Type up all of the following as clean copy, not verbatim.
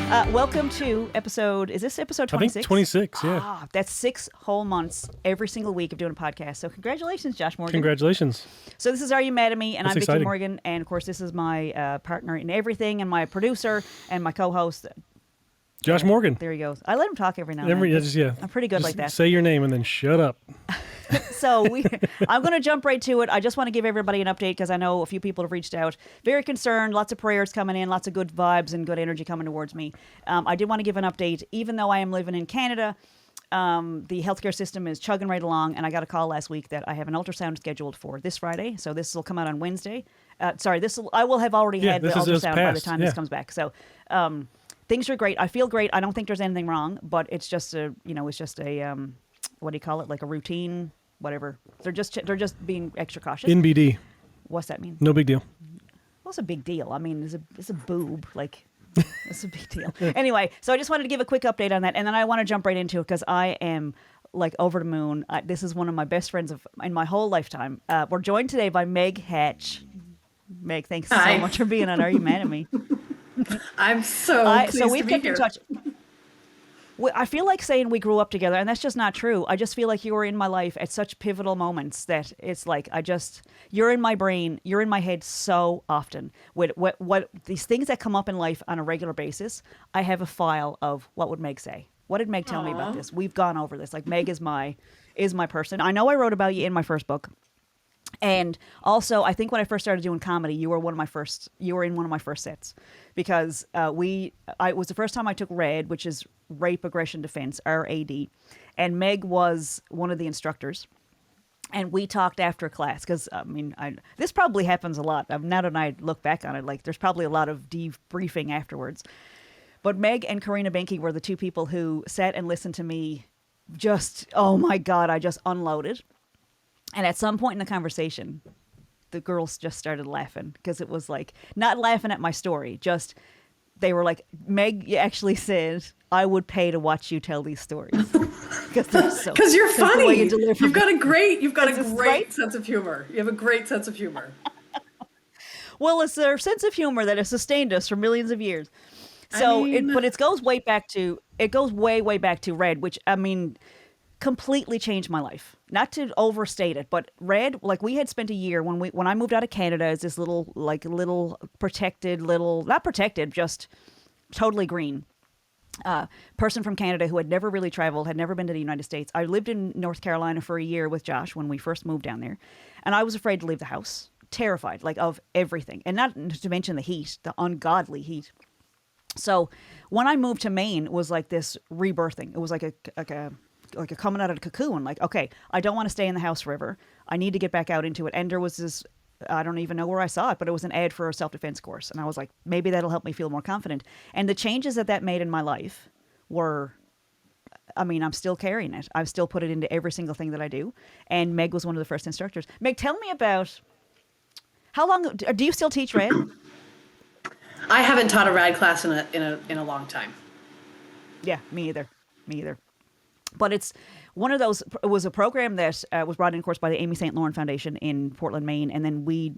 Welcome to episode, is this episode 26? I think 26, yeah. That's 6 whole months every single week of doing a podcast. So congratulations, Josh Morgan. Congratulations. So this is Are You Mad at Me? And That's I'm Vicki exciting. Morgan. And of course, this is my partner in everything and my producer and my co-host. Josh Morgan. There he goes. I let him talk every now and then. Yeah. I'm pretty good Just like that. Say your name and then shut up. So I'm going to jump right to it. I just want to give everybody an update because I know a few people have reached out. Very concerned, lots of prayers coming in, lots of good vibes and good energy coming towards me. I did want to give an update. Even though I am living in Canada, the healthcare system is chugging right along, and I got a call last week that I have an ultrasound scheduled for this Friday. So this will come out on Wednesday. I will have already had the ultrasound by the time this comes back. So things are great. I feel great. I don't think there's anything wrong, but it's just a what do you call it? Like a routine, whatever. They're just being extra cautious. NBD. What's that mean? No big deal. What's a big deal? I mean, it's a boob. Like, it's a big deal. Anyway, so I just wanted to give a quick update on that, and then I want to jump right into it because I am like over the moon. This is one of my best friends in my whole lifetime. We're joined today by Meg Hatch. Meg, thanks so much for being on Are You Mad at Me? I'm so pleased so we've to be kept here. in touch. I feel like saying we grew up together, and that's just not true. I just feel like you were in my life at such pivotal moments that it's like you're in my brain, you're in my head so often. With what these things that come up in life on a regular basis, I have a file of what would Meg say. What did Meg tell me about this? We've gone over this. Like Meg is my person. I know I wrote about you in my first book. And also, I think when I first started doing comedy, you were in one of my first sets because it was the first time I took RAD, which is Rape Aggression Defense, RAD, and Meg was one of the instructors. And we talked after class because, this probably happens a lot. Now that I look back on it, like there's probably a lot of debriefing afterwards. But Meg and Karina Benke were the two people who sat and listened to me just, oh my God, I just unloaded. And at some point in the conversation, the girls just started laughing because it was like, not laughing at my story, just they were like, Meg actually said, I would pay to watch you tell these stories. Because you're funny. You've got a great right? sense of humor. You have a great sense of humor. Well, it's their sense of humor that has sustained us for millions of years. So, but it goes way back to Red, which completely changed my life. Not to overstate it, but Red, like we had spent a year when I moved out of Canada as this little protected, not protected, just totally green person from Canada who had never really traveled, had never been to the United States. I lived in North Carolina for a year with Josh when we first moved down there, and I was afraid to leave the house, terrified, like of everything, and not to mention the heat, the ungodly heat. So when I moved to Maine, it was like this rebirthing. It was like a coming out of the cocoon, like, okay, I don't want to stay in the house forever. I need to get back out into it. And there was this, I don't even know where I saw it, but it was an ad for a self-defense course. And I was like, maybe that'll help me feel more confident. And the changes that made in my life were, I'm still carrying it. I've still put it into every single thing that I do. And Meg was one of the first instructors. Meg, tell me about, how long, do you still teach RAD? I haven't taught a RAD class in a long time. Yeah, me either. But it's one of those. It was a program that was brought in, of course, by the Amy St. Lauren Foundation in Portland, Maine, and then we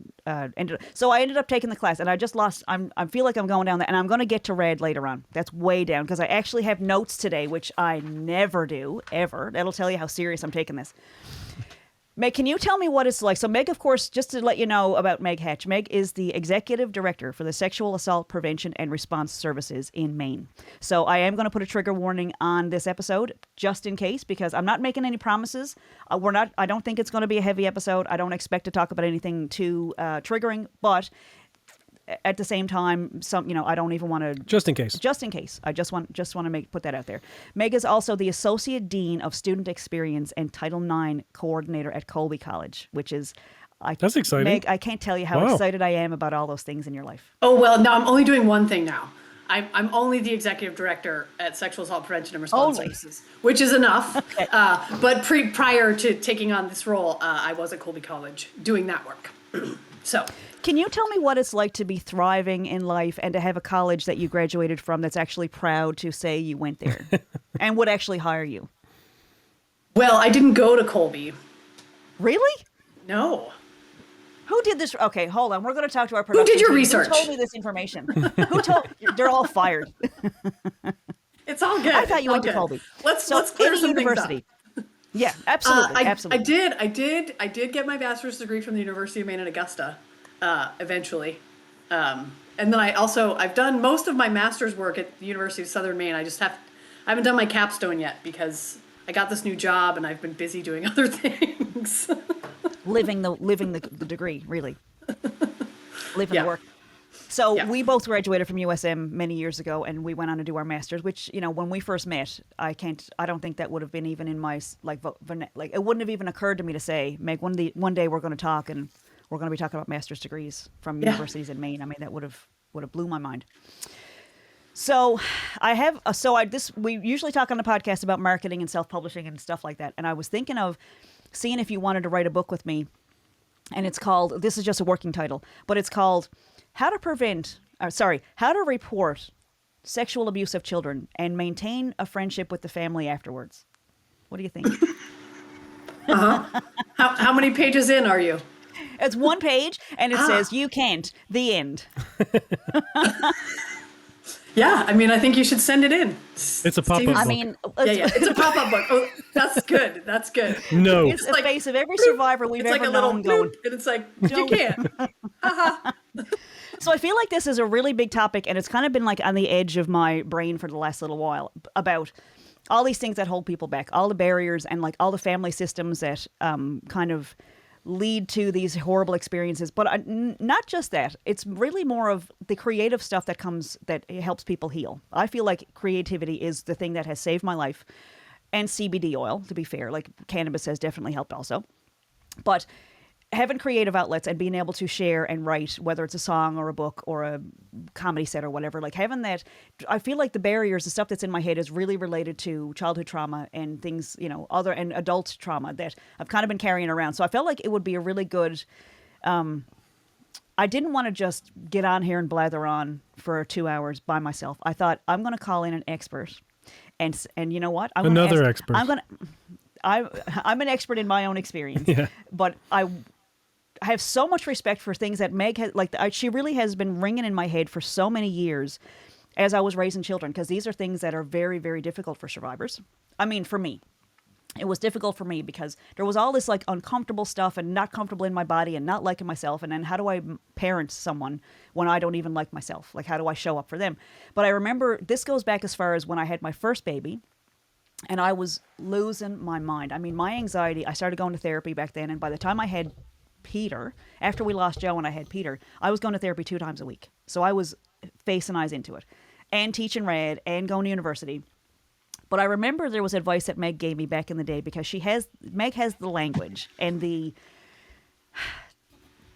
So I ended up taking the class, and I just lost. I feel like I'm going down there, and I'm going to get to RAD later on. That's way down because I actually have notes today, which I never do ever. That'll tell you how serious I'm taking this. Meg, can you tell me what it's like? So Meg, of course, just to let you know about Meg Hatch, Meg is the executive director for the Sexual Assault Prevention and Response Services in Maine. So I am going to put a trigger warning on this episode just in case, because I'm not making any promises. I don't think it's going to be a heavy episode. I don't expect to talk about anything too triggering, but at the same time, I don't even want to. Just in case. I just want to put that out there. Meg is also the Associate Dean of Student Experience and Title IX Coordinator at Colby College, which is. That's exciting. Meg, I can't tell you how excited I am about all those things in your life. Oh, well, no, I'm only doing one thing now. I'm only the executive director at Sexual Assault Prevention and Response Services, which is enough. Okay. But prior to taking on this role, I was at Colby College doing that work. So. Can you tell me what it's like to be thriving in life and to have a college that you graduated from that's actually proud to say you went there and would actually hire you? Well, I didn't go to Colby. Really? No. Who did this? Okay, hold on. We're going to talk to our Who production did your team. research? Who told me this information? Who told? They're all fired. It's all good. I thought you It's went to all Colby. good. Let's So clear any some university. things up. Yeah, absolutely, I absolutely. did get my bachelor's degree from the University of Maine at Augusta, eventually. And then I've done most of my master's work at the University of Southern Maine. I haven't done my capstone yet because I got this new job and I've been busy doing other things. living the degree, really. Living Yeah. the work. So Yeah. we both graduated from USM many years ago, and we went on to do our masters. Which, when we first met, I don't think that would have been even in my it wouldn't have even occurred to me to say, Meg, one day we're going to talk, and we're going to be talking about master's degrees from universities in Maine. I mean, that would have blew my mind. So we usually talk on the podcast about marketing and self-publishing and stuff like that. And I was thinking of seeing if you wanted to write a book with me, and it's called, this is just a working title, but it's called How to Report Sexual Abuse of Children and Maintain a Friendship with the Family Afterwards. What do you think? How many pages in are you? It's one page, and it says, "You can't." The end. Yeah, I mean, I think you should send it in. It's a pop-up I book. mean, It's a pop-up book. Oh, that's good. That's good. No. it's the like, face of every survivor we've It's like ever a little known bloop, going. and it's like, you can't. So I feel like this is a really big topic, and it's kind of been like on the edge of my brain for the last little while about all these things that hold people back, all the barriers, and like all the family systems that kind of lead to these horrible experiences. But not just that. It's really more of the creative stuff that helps people heal. I feel like creativity is the thing that has saved my life, and CBD oil, to be fair. Like cannabis has definitely helped also. But having creative outlets and being able to share and write, whether it's a song or a book or a comedy set or whatever, like having that, I feel like the barriers, the stuff that's in my head is really related to childhood trauma and things, other and adult trauma that I've kind of been carrying around. So I felt like it would be a really good, I didn't want to just get on here and blather on for 2 hours by myself. I thought I'm going to call in an expert, and you know what? I'm an expert in my own experience, but I have so much respect for things that Meg has, she really has been ringing in my head for so many years as I was raising children, because these are things that are very, very difficult for survivors. I mean, for me, it was difficult for me because there was all this like uncomfortable stuff and not comfortable in my body and not liking myself. And then how do I parent someone when I don't even like myself? Like, how do I show up for them? But I remember this goes back as far as when I had my first baby. And I was losing my mind. I mean, my anxiety, I started going to therapy back then. And by the time I had Peter, after we lost Joe and I had Peter, I was going to therapy 2 times a week. So I was face and eyes into it, and teaching Red and going to university. But I remember there was advice that Meg gave me back in the day, because Meg has the language and the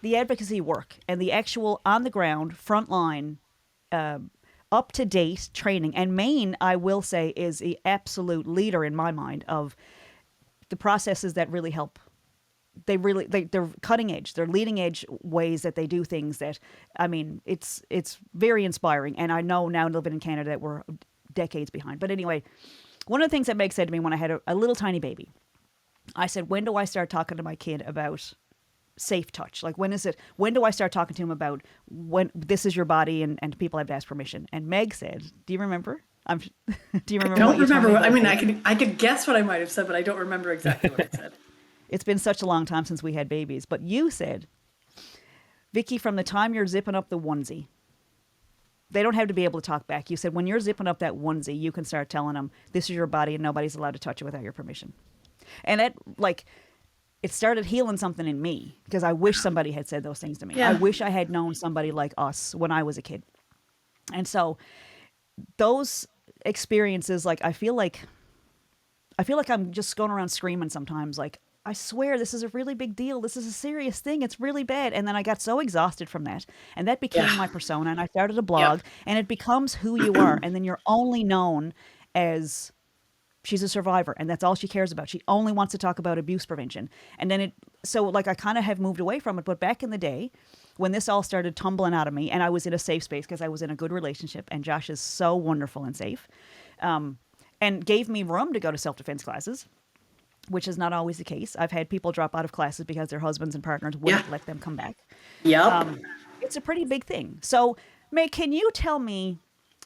advocacy work and the actual on the ground, front line, up-to-date training. And Maine, I will say, is the absolute leader in my mind of the processes that really help. They're cutting edge. They're leading edge ways that they do things that, I mean, it's very inspiring. And I know now living in Canada that we're decades behind. But anyway, one of the things that Meg said to me when I had a little tiny baby, I said, when do I start talking to my kid about safe touch? Like, when do I start talking to him about when this is your body and people have to ask permission? And Meg said, do you remember? Do you remember? I don't remember. I mean, I could guess what I might have said, but I don't remember exactly what I said. It's been such a long time since we had babies. But you said, Vicky, from the time you're zipping up the onesie, they don't have to be able to talk back. You said, when you're zipping up that onesie, you can start telling them, this is your body and nobody's allowed to touch it without your permission. And that, it started healing something in me, because I wish somebody had said those things to me. Yeah. I wish I had known somebody like us when I was a kid. And so those experiences, I feel like I'm just going around screaming sometimes, I swear this is a really big deal. This is a serious thing. It's really bad. And then I got so exhausted from that. And that became my persona. And I started a blog, and it becomes who you are. And then you're only known as, she's a survivor, and that's all she cares about. She only wants to talk about abuse prevention. And then I kind of have moved away from it. But back in the day, when this all started tumbling out of me, and I was in a safe space because I was in a good relationship, and Josh is so wonderful and safe, and gave me room to go to self-defense classes. which is not always the case. I've had people drop out of classes because their husbands and partners wouldn't Yeah. let them come back. Yep. It's a pretty big thing. So, Meg, can you tell me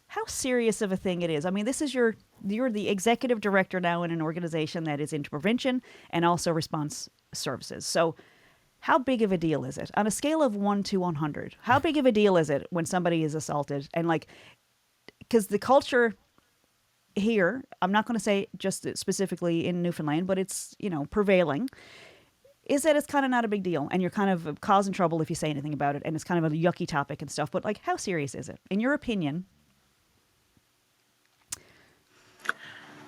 how serious of a thing it is? I mean, this is you're the executive director now in an organization that is into prevention and also response services. So, how big of a deal is it on a scale of 1 to 100? How big of a deal is it when somebody is assaulted? And like, because the culture here, I'm not going to say just specifically in Newfoundland, but it's, prevailing, is that it's kind of not a big deal and you're kind of causing trouble if you say anything about it. And it's kind of a yucky topic and stuff. But like, how serious is it? In your opinion,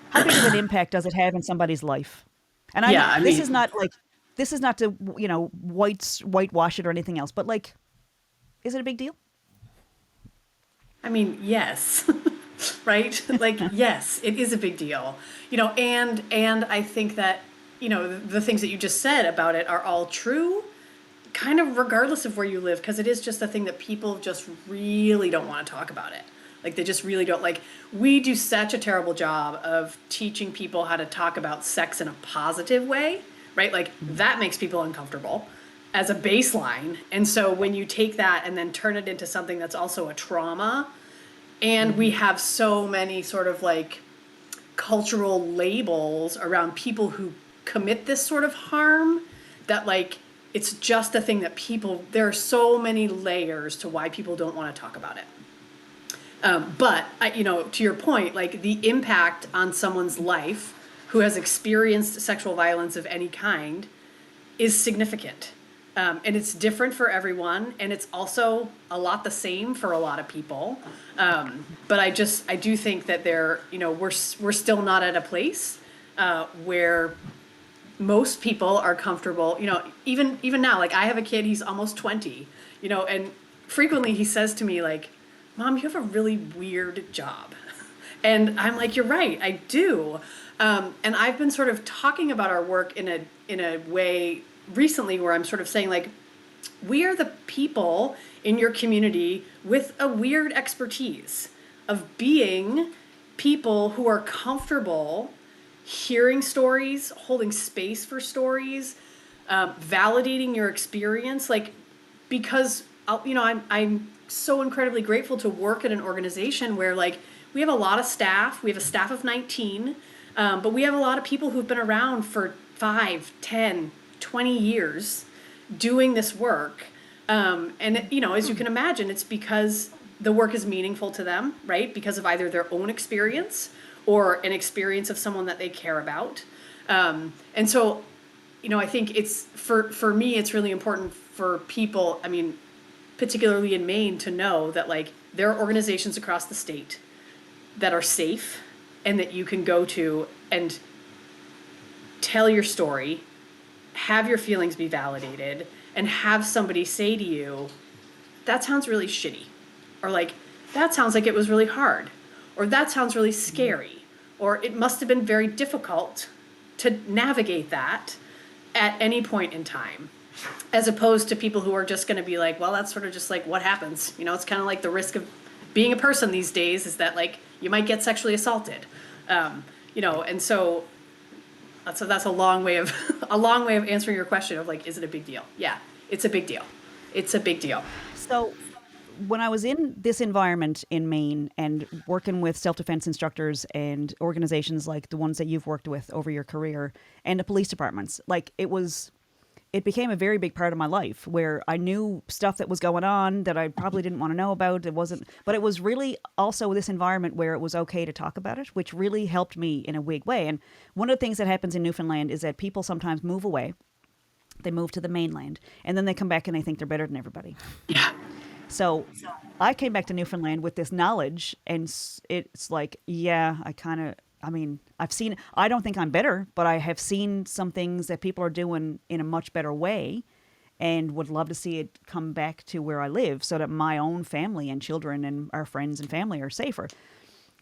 how big of an impact does it have in somebody's life? And Yeah, I this mean- is not like, this is not to, whitewash it or anything else, but like, is it a big deal? I mean, yes. Right? Like, yes, it is a big deal. And I think that, the things that you just said about it are all true, kind of regardless of where you live, because it is just a thing that people just really don't want to talk about it. Like, they just really don't. Like, we do such a terrible job of teaching people how to talk about sex in a positive way, right? Like, that makes people uncomfortable as a baseline. And so when you take that and then turn it into something that's also a trauma, and we have so many sort of like cultural labels around people who commit this sort of harm, that like it's just a thing that there are so many layers to why people don't want to talk about it. But to your point, like the impact on someone's life who has experienced sexual violence of any kind is significant. And it's different for everyone, and it's also a lot the same for a lot of people. But I do think that we're still not at a place where most people are comfortable. Even now, like I have a kid, he's almost 20. And frequently he says to me like, "Mom, you have a really weird job," and I'm like, "You're right, I do." And I've been sort of talking about our work in a way recently where I'm sort of saying like, we are the people in your community with a weird expertise of being people who are comfortable hearing stories, holding space for stories, validating your experience, like, because I'm so incredibly grateful to work at an organization where like we have a lot of staff. We have a staff of 19, but we have a lot of people who've been around for 5, 10, 20 years doing this work. And as you can imagine, it's because the work is meaningful to them, right? Because of either their own experience or an experience of someone that they care about. And so, I think it's, for me, it's really important for people, I mean, particularly in Maine, to know that like there are organizations across the state that are safe and that you can go to and tell your story, have your feelings be validated, and have somebody say to you, "That sounds really shitty," or like, "That sounds like it was really hard," or "That sounds really scary," or "It must have been very difficult to navigate that at any point in time," as opposed to people who are just going to be like, "Well, that's sort of just like what happens." It's kind of like the risk of being a person these days is that like you might get sexually assaulted, and so. So that's a long way of answering your question of like, is it a big deal? Yeah, it's a big deal. It's a big deal. So when I was in this environment in Maine and working with self-defense instructors and organizations like the ones that you've worked with over your career and the police departments, like it became a very big part of my life where I knew stuff that was going on that I probably didn't want to know about. But it was really also this environment where it was okay to talk about it, which really helped me in a big way. And one of the things that happens in Newfoundland is that people sometimes move away. They move to the mainland and then they come back and they think they're better than everybody. Yeah. So I came back to Newfoundland with this knowledge, and it's like, yeah, I don't think I'm better, but I have seen some things that people are doing in a much better way and would love to see it come back to where I live so that my own family and children and our friends and family are safer.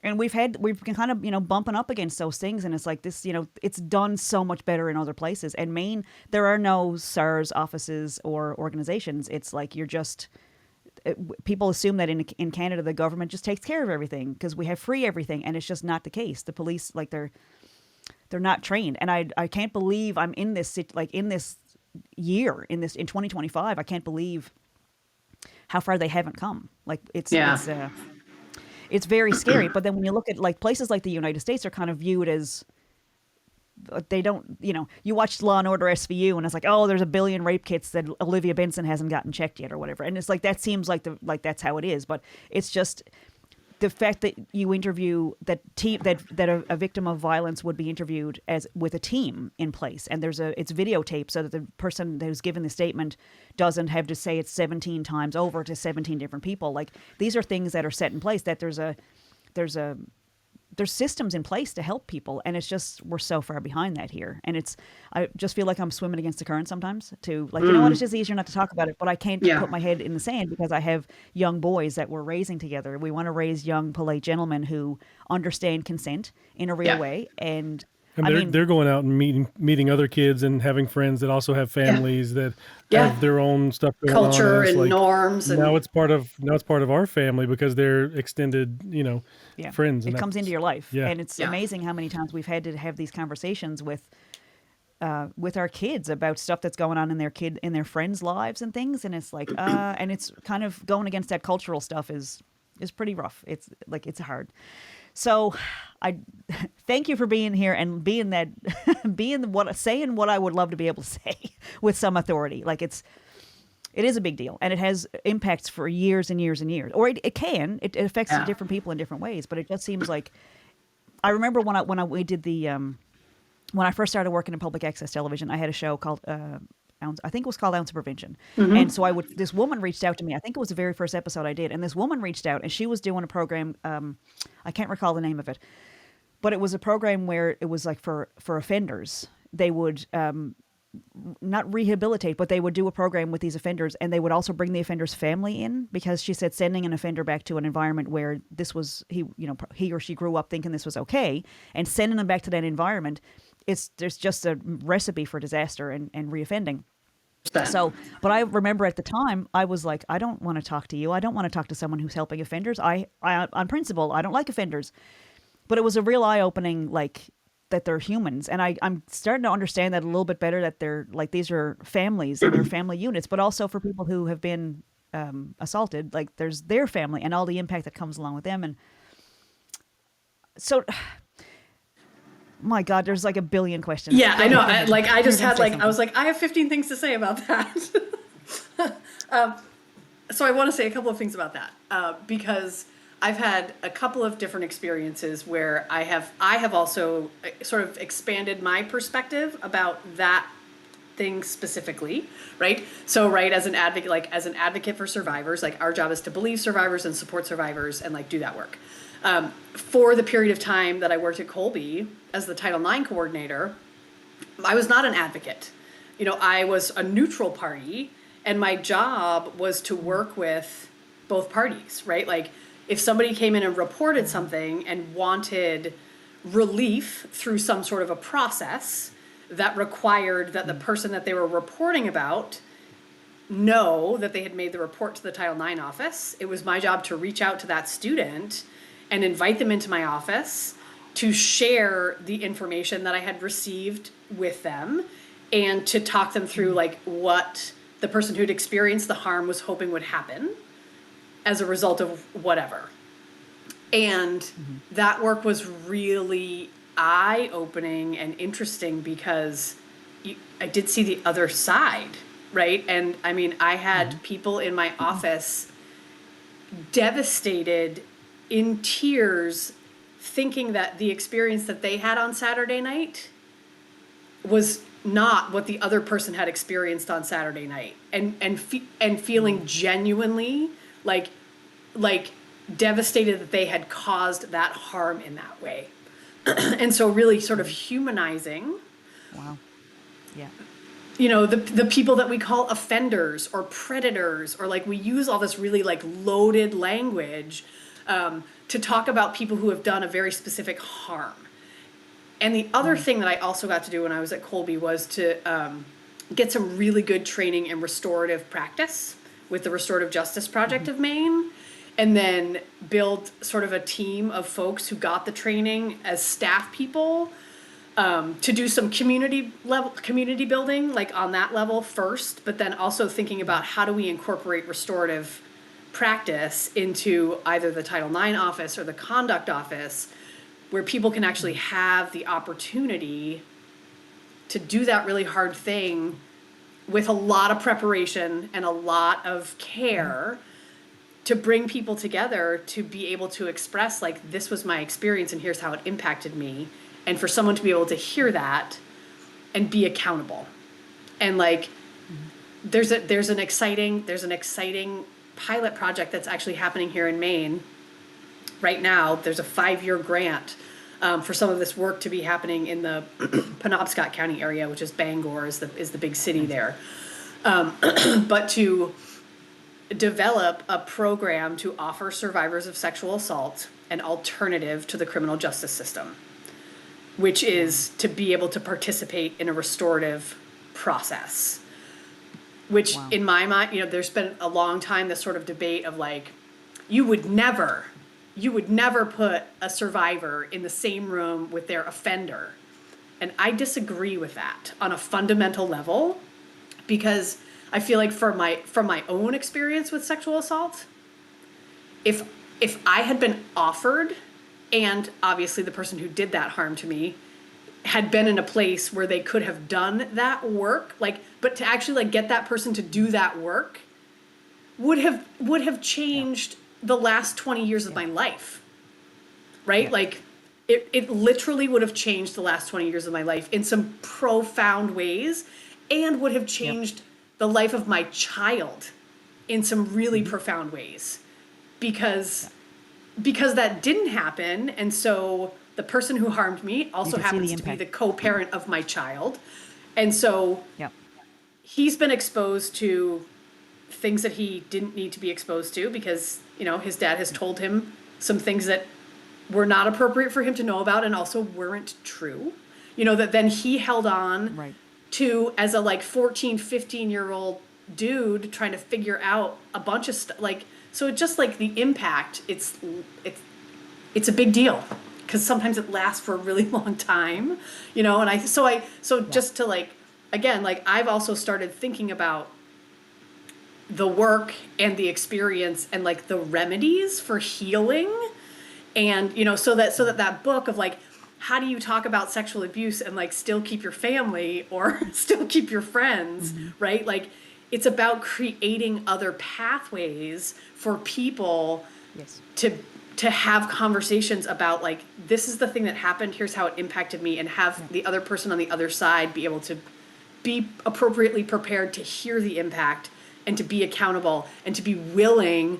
And we've been kind of, bumping up against those things. And it's like this, it's done so much better in other places. And Maine, there are no SARS offices or organizations. It's like people assume that in Canada, the government just takes care of everything because we have free everything. And it's just not the case. The police, like they're not trained. And I can't believe I'm in this like in this year in 2025. I can't believe how far they haven't come. Like Yeah. it's very scary. But then when you look at like places like the United States are kind of viewed as they don't, you watched Law and Order SVU and it's like, oh, there's a billion rape kits that Olivia Benson hasn't gotten checked yet or whatever. And it's like, that seems like that's how it is. But it's just the fact that you interview that a victim of violence would be interviewed as with a team in place. And it's videotaped so that the person who's given the statement doesn't have to say it 17 times over to 17 different people. Like these are things that are set in place, that there's systems in place to help people, and it's just we're so far behind that here. And I just feel like I'm swimming against the current sometimes to like, you know what, it's just easier not to talk about it, but I can't put my head in the sand because I have young boys that we're raising together. We want to raise young, polite gentlemen who understand consent in a real way. And they're going out and meeting other kids and having friends that also have families that have their own stuff going on. Culture and like, norms. Now it's part of our family because they're extended, friends. And it comes into your life. Yeah. And it's amazing how many times we've had to have these conversations with our kids about stuff that's going on in their friends' lives and things. And it's like, and it's kind of going against that cultural stuff is pretty rough. It's like, it's hard. So I thank you for being here and saying what I would love to be able to say with some authority. Like it is a big deal, and it has impacts for years and years and years. Or it affects different people in different ways. But it just seems like I remember when we did when I first started working in public access television, I had a show called I think it was called Ounce of Prevention. Mm-hmm. And so this woman reached out to me. I think it was the very first episode I did. And this woman reached out and she was doing a program. I can't recall the name of it, but it was a program where it was like for offenders. They would not rehabilitate, but they would do a program with these offenders, and they would also bring the offender's family in, because she said sending an offender back to an environment where this was, he or she grew up thinking this was okay, and sending them back to that environment, there's just a recipe for disaster and reoffending. So, but I remember at the time, I was like, I don't want to talk to you. I don't want to talk to someone who's helping offenders. I on principle, I don't like offenders. But it was a real eye-opening, like, that they're humans. And I'm starting to understand that a little bit better, that they're, like, these are families and they're family units, but also for people who have been assaulted, like, there's their family and all the impact that comes along with them. And so... My God, there's like a billion questions. Yeah, I know. I was like, I have 15 things to say about that. So I want to say a couple of things about that, because I've had a couple of different experiences where I have also sort of expanded my perspective about that thing specifically, right? So, right, as an advocate for survivors, like, our job is to believe survivors and support survivors and, like, do that work. For the period of time that I worked at Colby as the Title IX coordinator, I was not an advocate. I was a neutral party, and my job was to work with both parties, right? Like, if somebody came in and reported something and wanted relief through some sort of a process that required that the person that they were reporting about know that they had made the report to the Title IX office, it was my job to reach out to that student and invite them into my office to share the information that I had received with them, and to talk them through, like, what the person who'd experienced the harm was hoping would happen as a result of whatever. And that work was really eye-opening and interesting, because I did see the other side, right? And I mean, I had people in my office devastated, in tears, thinking that the experience that they had on Saturday night was not what the other person had experienced on Saturday night, and feeling genuinely like devastated that they had caused that harm in that way. And so really sort of humanizing. Wow. Yeah. The people that we call offenders or predators, or, like, we use all this really, like, loaded language to talk about people who have done a very specific harm. And the other thing that I also got to do when I was at Colby was to get some really good training in restorative practice with the Restorative Justice Project of Maine, and then build sort of a team of folks who got the training as staff people to do some community building, like on that level first, but then also thinking about how do we incorporate restorative practice into either the Title IX office or the conduct office, where people can actually have the opportunity to do that really hard thing with a lot of preparation and a lot of care to bring people together to be able to express, like, this was my experience and here's how it impacted me. And for someone to be able to hear that and be accountable. And like, there's an exciting pilot project that's actually happening here in Maine right now. There's a 5-year grant for some of this work to be happening in the Penobscot County area, which is Bangor is the big city there. But to develop a program to offer survivors of sexual assault an alternative to the criminal justice system, which is to be able to participate in a restorative process. Which, in my mind, there's been a long time this sort of debate of like, you would never put a survivor in the same room with their offender. And I disagree with that on a fundamental level, because I feel like from my own experience with sexual assault, if I had been offered, and obviously the person who did that harm to me had been in a place where they could have done that work, like, but to actually like get that person to do that work would have changed the last 20 years of my life, right? Yeah. Like it literally would have changed the last 20 years of my life in some profound ways, and would have changed the life of my child in some really profound ways, because that didn't happen. And so the person who harmed me also happens to be the co-parent of my child. And so he's been exposed to things that he didn't need to be exposed to, because, his dad has told him some things that were not appropriate for him to know about and also weren't true, that then he held on to as a like 14, 15-year-old dude trying to figure out a bunch of stuff. Like, so it just like the impact, it's a big deal, because sometimes it lasts for a really long time, and just to like, again, like I've also started thinking about the work and the experience and like the remedies for healing, and so that book of like, how do you talk about sexual abuse and like still keep your family or still keep your friends, right? Like, it's about creating other pathways for people to have conversations about like, this is the thing that happened, here's how it impacted me, and have the other person on the other side be able to be appropriately prepared to hear the impact and to be accountable and to be willing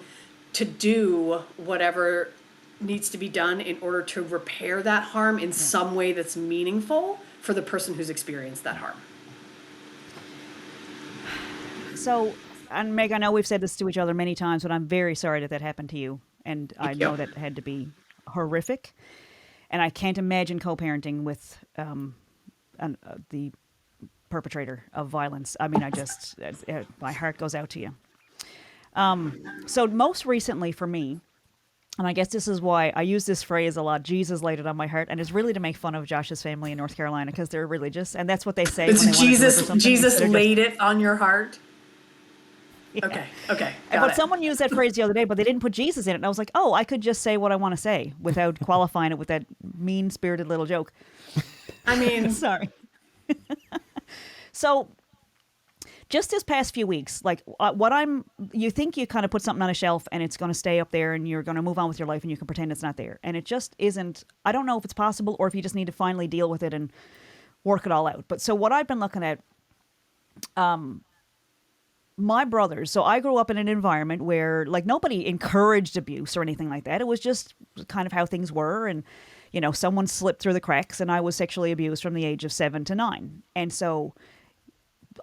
to do whatever needs to be done in order to repair that harm in some way that's meaningful for the person who's experienced that harm. So, and Meg, I know we've said this to each other many times, but I'm very sorry that happened to you. And I know that had to be horrific. And I can't imagine co-parenting with the perpetrator of violence. I mean, my heart goes out to you. So most recently for me, and I guess this is why I use this phrase a lot, Jesus laid it on my heart, and it's really to make fun of Josh's family in North Carolina, because they're religious, and that's what they say. It's when they Jesus laid it on your heart. Yeah. Okay. But someone used that phrase the other day, but they didn't put Jesus in it. And I was like, oh, I could just say what I want to say without qualifying it with that mean-spirited little joke. I mean... Sorry. So, just this past few weeks, like you think you kind of put something on a shelf and it's going to stay up there and you're going to move on with your life and you can pretend it's not there. And it just isn't. I don't know if it's possible or if you just need to finally deal with it and work it all out. But so what I've been looking at... my brothers, so I grew up in an environment where like nobody encouraged abuse or anything like that. It was just kind of how things were. And, someone slipped through the cracks and I was sexually abused from the age of 7 to 9. And so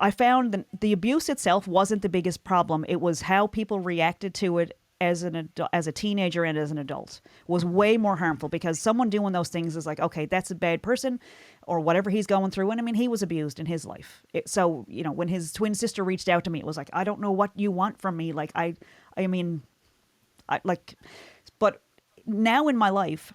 I found that the abuse itself wasn't the biggest problem. It was how people reacted to it as a teenager and as an adult was way more harmful, because someone doing those things is like, okay, that's a bad person or whatever he's going through. And I mean, he was abused in his life. So, when his twin sister reached out to me, it was like, I don't know what you want from me. Like, but now in my life,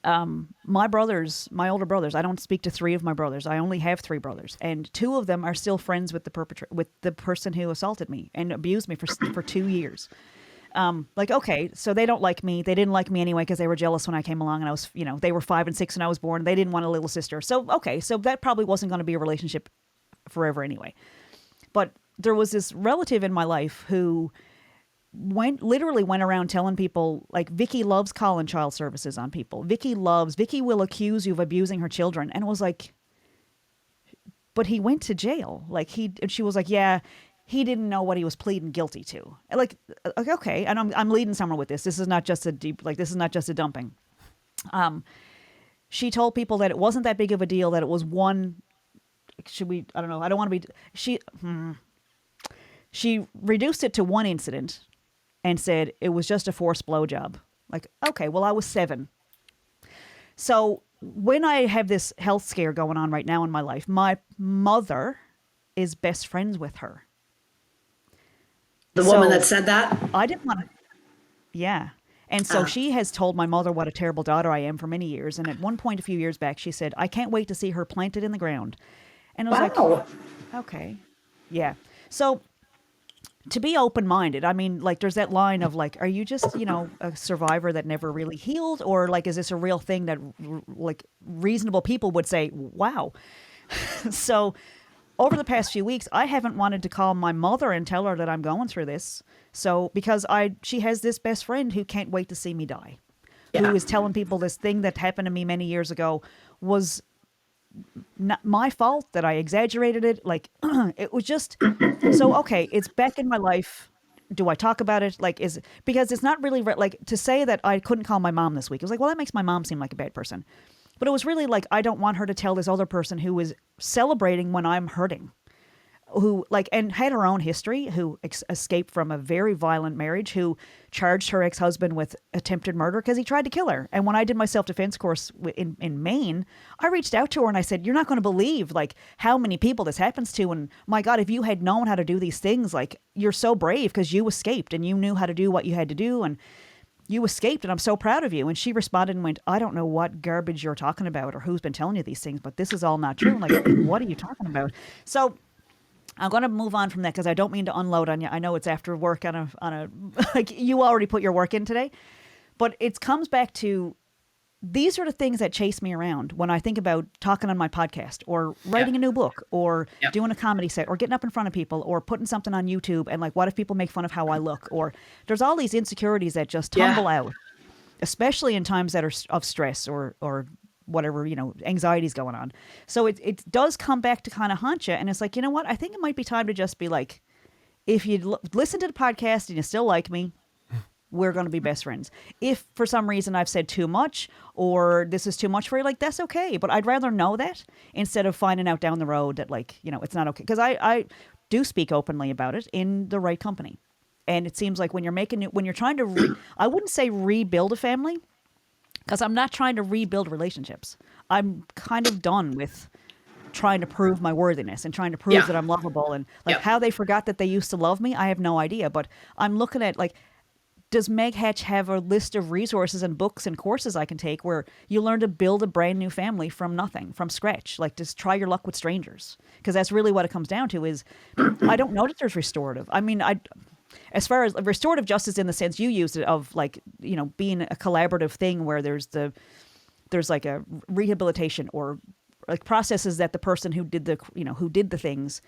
my brothers, my older brothers, I don't speak to three of my brothers. I only have three brothers, and two of them are still friends with with the person who assaulted me and abused me for 2 years. Like, okay, so they don't like me. They didn't like me anyway because they were jealous when I came along and I was, they were 5 and 6 when I was born. They didn't want a little sister. So, okay, so that probably wasn't going to be a relationship forever anyway. But there was this relative in my life who literally went around telling people, like, Vicky loves calling child services on people. Vicky will accuse you of abusing her children. And it was like, but he went to jail. And she was like, yeah, he didn't know what he was pleading guilty to. Like, okay. And I'm leading somewhere with this. This is not just this is not just a dumping. She told people that it wasn't that big of a deal, that it was one, I don't know. I don't want to be, she reduced it to one incident and said it was just a forced blowjob. Like, okay, well, I was 7. So when I have this health scare going on right now in my life, my mother is best friends with her. The woman that said that? I didn't want to. Yeah. And so she has told my mother what a terrible daughter I am for many years. And at one point a few years back, she said, I can't wait to see her planted in the ground. And I was like, okay. Yeah. So to be open-minded, I mean, like, there's that line of, like, are you just, a survivor that never really healed? Or, like, is this a real thing that, like, reasonable people would say, wow. So over the past few weeks, I haven't wanted to call my mother and tell her that I'm going through this. So because she has this best friend who can't wait to see me die, who is telling people this thing that happened to me many years ago was not my fault, that I exaggerated it. Like, it was just, so, okay, it's back in my life. Do I talk about it? Like, because it's not really, like, to say that I couldn't call my mom this week. It was like, well, that makes my mom seem like a bad person. But it was really like, I don't want her to tell this other person who is celebrating when I'm hurting, who, like, and had her own history, who escaped from a very violent marriage, who charged her ex-husband with attempted murder because he tried to kill her. And when I did my self-defense course in Maine, I reached out to her and I said, you're not going to believe, like, how many people this happens to. And my God, if you had known how to do these things, like, you're so brave because you escaped and you knew how to do what you had to do. And you escaped, and I'm so proud of you. And she responded and went, I don't know what garbage you're talking about or who's been telling you these things, but this is all not true. I'm like, what are you talking about? So I'm going to move on from that because I don't mean to unload on you. I know it's after work on a like, you already put your work in today, but it comes back to, these are the things that chase me around when I think about talking on my podcast or writing a new book or doing a comedy set or getting up in front of people or putting something on YouTube. And, like, what if people make fun of how I look? Or there's all these insecurities that just tumble out, especially in times that are of stress or whatever, anxiety's going on. So it does come back to kind of haunt you. And it's like, you know what? I think it might be time to just be like, if you listen to the podcast and you still like me, we're going to be best friends. If for some reason I've said too much or this is too much for you, like, that's okay. But I'd rather know that instead of finding out down the road that, like, it's not okay. Because I do speak openly about it in the right company. And it seems like when you're trying to, I wouldn't say rebuild a family, because I'm not trying to rebuild relationships. I'm kind of done with trying to prove my worthiness and trying to prove that I'm lovable. And, like, how they forgot that they used to love me, I have no idea. But I'm looking at, like, does Meg Hatch have a list of resources and books and courses I can take where you learn to build a brand new family from nothing, from scratch? Like, just try your luck with strangers. Because that's really what it comes down to is, I don't know that there's restorative. I mean, as far as restorative justice in the sense you used it of, like, being a collaborative thing where there's like a rehabilitation or, like, processes that the person who did the things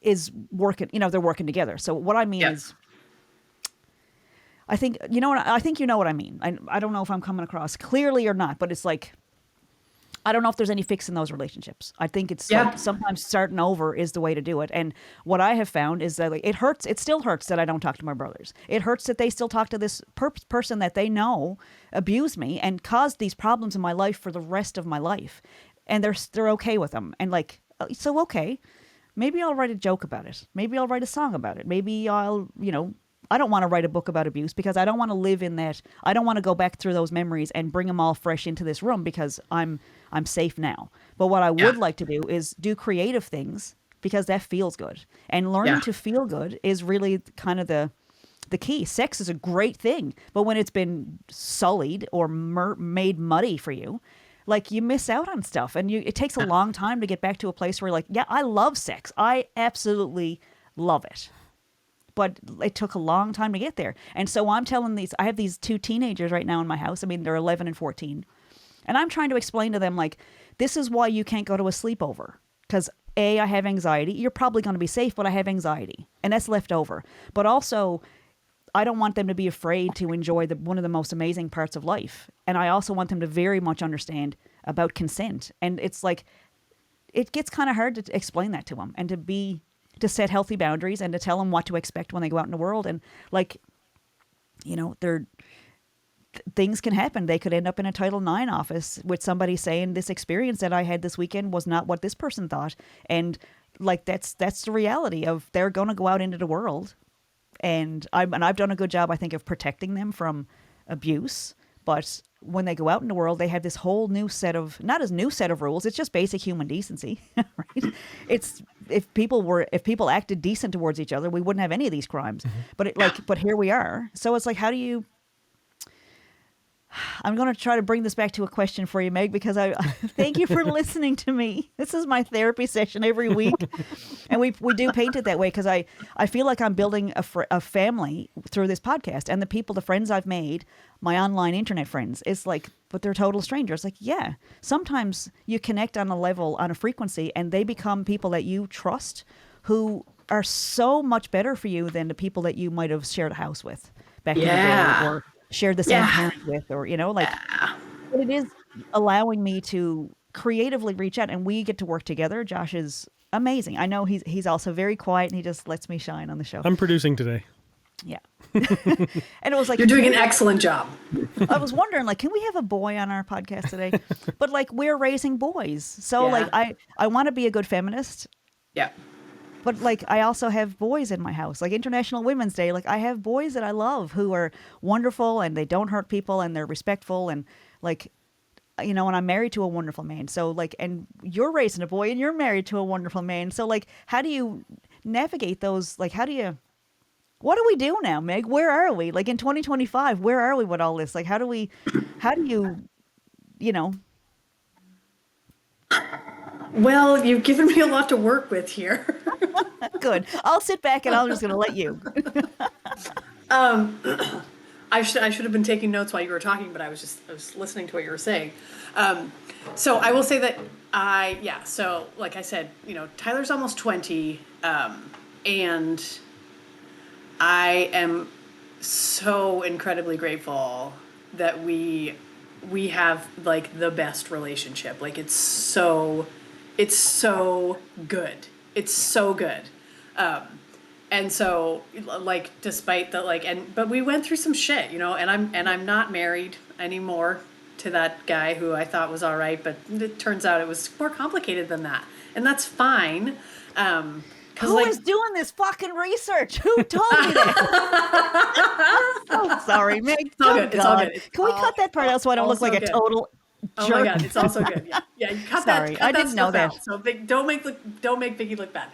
is working, they're working together. So what I mean is, I think, I think you know what I mean. I don't know if I'm coming across clearly or not, but it's like, I don't know if there's any fix in those relationships. I think it's like sometimes starting over is the way to do it. And what I have found is that, like, it hurts. It still hurts that I don't talk to my brothers. It hurts that they still talk to this person that they know abused me and caused these problems in my life for the rest of my life. And they're okay with them. And, like, so, okay, maybe I'll write a joke about it. Maybe I'll write a song about it. Maybe I'll, I don't want to write a book about abuse because I don't want to live in that. I don't want to go back through those memories and bring them all fresh into this room because I'm safe now. But what I would like to do is do creative things because that feels good. And learning to feel good is really kind of the the key. Sex is a great thing, but when it's been sullied or made muddy for you, like you miss out on stuff, and it takes a long time to get back to a place where like, yeah, I love sex. I absolutely love it. But it took a long time to get there. And so I'm telling I have these 2 teenagers right now in my house. I mean, they're 11 and 14. And I'm trying to explain to them, like, this is why you can't go to a sleepover. Because A, I have anxiety. You're probably going to be safe, but I have anxiety. And that's left over. But also, I don't want them to be afraid to enjoy one of the most amazing parts of life. And I also want them to very much understand about consent. And it's like, it gets kind of hard to explain that to them and to set healthy boundaries and to tell them what to expect when they go out in the world. And like, you know, things can happen. They could end up in a Title IX office with somebody saying this experience that I had this weekend was not what this person thought. And like, that's the reality of they're going to go out into the world. And I've done a good job, I think, of protecting them from abuse. But when they go out in the world, they have this whole new set of, not as new set of rules, it's just basic human decency, right? It's, if people acted decent towards each other, we wouldn't have any of these crimes. But here we are. So it's like, how do you, I'm going to try to bring this back to a question for you, Meg, because I thank you for listening to me. This is my therapy session every week. And we do paint it that way because I feel like I'm building a family through this podcast. And the friends I've made, my online internet friends, it's like, but they're total strangers. Like, yeah, sometimes you connect on a frequency, and they become people that you trust who are so much better for you than the people that you might have shared a house with back in the day, or shared the same parent with, or, you know, like, but it is allowing me to creatively reach out, and we get to work together. Josh is amazing. I know he's also very quiet, and he just lets me shine on the show. I'm producing today. Yeah. And it was like, you're doing an excellent job. I was wondering, like, can we have a boy on our podcast today? But like, we're raising boys. So like, I want to be a good feminist. Yeah. But like, I also have boys in my house, like International Women's Day. Like, I have boys that I love who are wonderful, and they don't hurt people, and they're respectful, and like, you know, and I'm married to a wonderful man. So like, and you're raising a boy, and you're married to a wonderful man. So like, how do you navigate those? Like, what do we do now, Meg? Where are we? Like in 2025, where are we with all this? Like, how do you, you know? Well, you've given me a lot to work with here. Good. I'll sit back and I'm just going to let you. I should have been taking notes while you were talking, but I was listening to what you were saying. So I will say that so like I said, you know, Tyler's almost 20, and I am so incredibly grateful that we have like the best relationship. Like, it's so good. It's so good. And so like, despite the like, but we went through some shit, you know, and I'm not married anymore to that guy who I thought was all right, but it turns out it was more complicated than that. And that's fine. Who is doing this fucking research? Who told me that? Oh, sorry, Meg. It's all good. It's all good. Can we cut that part out so I don't look like a total jerk? Oh my God, it's also good. Yeah, you cut Sorry, that. I didn't know that. Out. So don't make Vicky look bad.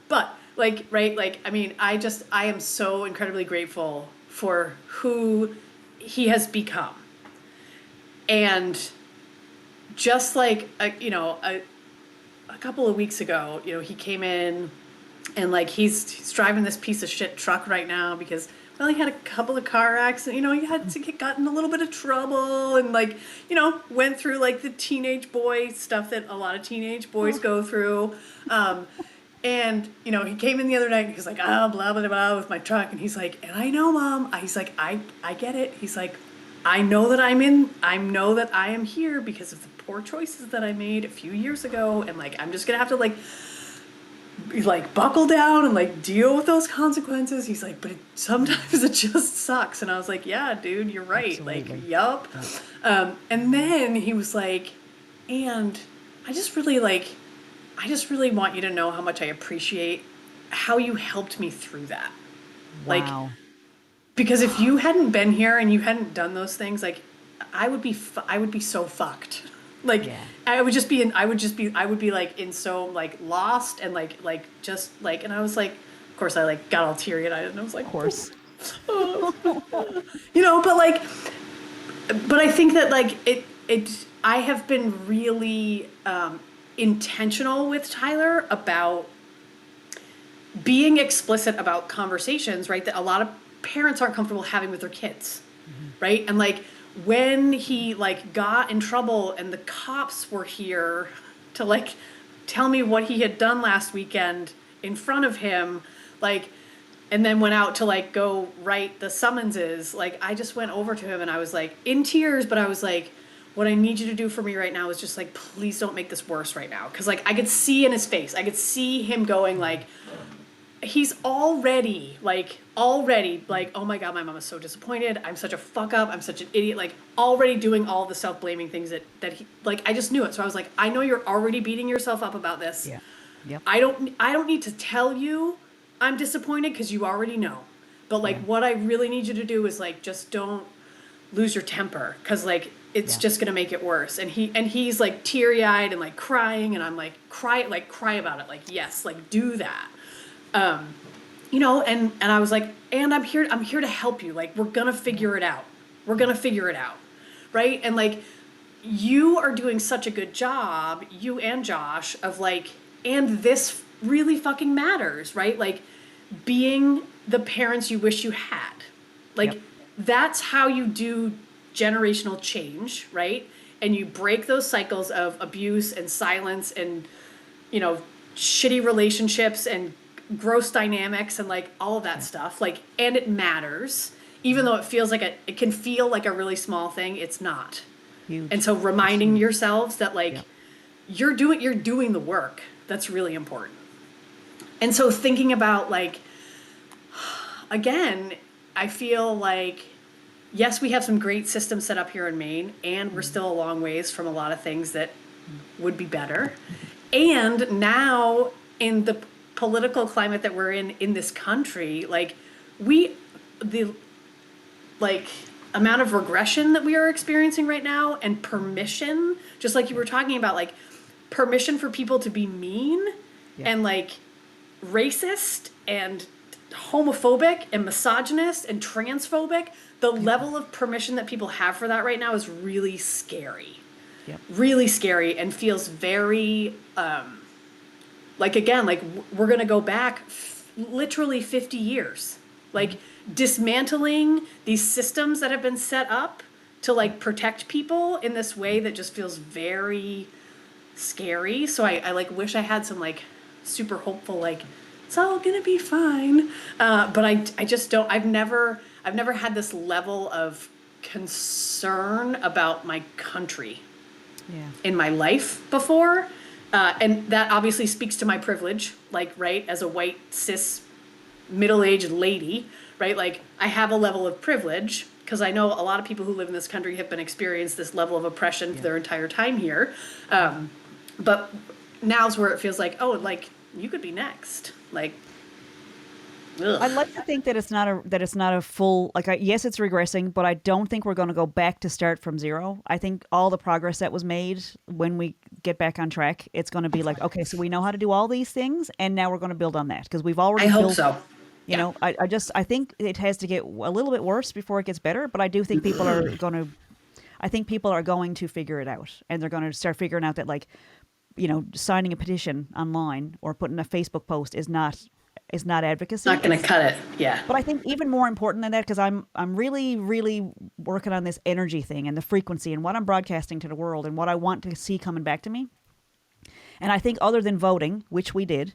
But like, right, like, I mean, I am so incredibly grateful for who he has become, and just like you know, a couple of weeks ago, you know, he came in. And like, he's driving this piece of shit truck right now because, well, he had a couple of car accidents, you know, he had to got in a little bit of trouble, and like, you know, went through like the teenage boy stuff that a lot of teenage boys go through. And, you know, he came in the other night and he's like, oh, blah, blah, blah, with my truck. And he's like, and I know, Mom. He's like, I get it. He's like, I know that I know that I am here because of the poor choices that I made a few years ago. And like, I'm just going to have to like buckle down and like deal with those consequences. He's like, but sometimes it just sucks. And I was like, yeah, dude, you're right. Absolutely. Like, yup. And then he was like, and I just really want you to know how much I appreciate how you helped me through that. Wow. Like, because if you hadn't been here and you hadn't done those things, like, I would be so fucked. Like, yeah. I would be like in so like lost and like just like, and I was like, of course I like got all teary eyed and I was like, of course. You know, but I think that like I have been really intentional with Tyler about being explicit about conversations, right, that a lot of parents aren't comfortable having with their kids, right? And like when he like got in trouble and the cops were here to like tell me what he had done last weekend in front of him, like, and then went out to like go write the summonses, like I just went over to him and I was like in tears, but I was like, what I need you to do for me right now is just like, please don't make this worse right now. Cause like I could see in his face, I could see him going like, he's already like, oh my God, my mom is so disappointed. I'm such a fuck up. I'm such an idiot. Like already doing all the self-blaming things that he, like, I just knew it. So I was like, I know you're already beating yourself up about this. Yeah. Yep. I don't need to tell you I'm disappointed because you already know. But like what I really need you to do is like, just don't lose your temper. Cause like, it's just going to make it worse. And he's like teary eyed and like crying. And I'm like, cry about it. Like, yes, like do that. You know, and I was like, and I'm here to help you. Like, we're going to figure it out. Right. And like, you are doing such a good job, you and Josh, of like, and this really fucking matters, right? Like being the parents you wish you had. Like, that's how you do generational change, right? And you break those cycles of abuse and silence and, you know, shitty relationships and gross dynamics and like all of that stuff. Like, and it matters, even though it feels like it can feel like a really small thing. It's not. Huge. And so reminding yourselves that like you're doing the work. That's really important. And so thinking about like, again, I feel like, yes, we have some great systems set up here in Maine, and we're still a long ways from a lot of things that would be better. And now in the political climate that we're in this country, like the amount of regression that we are experiencing right now, and permission, just like you were talking about, like permission for people to be mean and like racist and homophobic and misogynist and transphobic. The level of permission that people have for that right now is really scary. Really scary, and feels very like, again, like we're gonna go back literally 50 years, like dismantling these systems that have been set up to like protect people in this way that just feels very scary. So I like wish I had some like super hopeful, like it's all gonna be fine. But I just don't. I've never had this level of concern about my country in my life before. And that obviously speaks to my privilege, like, right, as a white, cis, middle-aged lady, right? Like, I have a level of privilege because I know a lot of people who live in this country have been experiencing this level of oppression for their entire time here. But now's where it feels like, oh, like, you could be next. Like, ugh. I'd like to think that it's not a full, like, yes, it's regressing, but I don't think we're going to go back to start from zero. I think all the progress that was made, when we get back on track, it's going to be like, okay, so we know how to do all these things, and now we're going to build on that, because we've already I built, hope so. you know, I think it has to get a little bit worse before it gets better, but I do think people are going to figure it out, and they're going to start figuring out that, like, you know, signing a petition online or putting a Facebook post is not advocacy. Not going to cut it. Yeah. But I think even more important than that, because I'm really, really working on this energy thing and the frequency and what I'm broadcasting to the world and what I want to see coming back to me. And I think other than voting, which we did,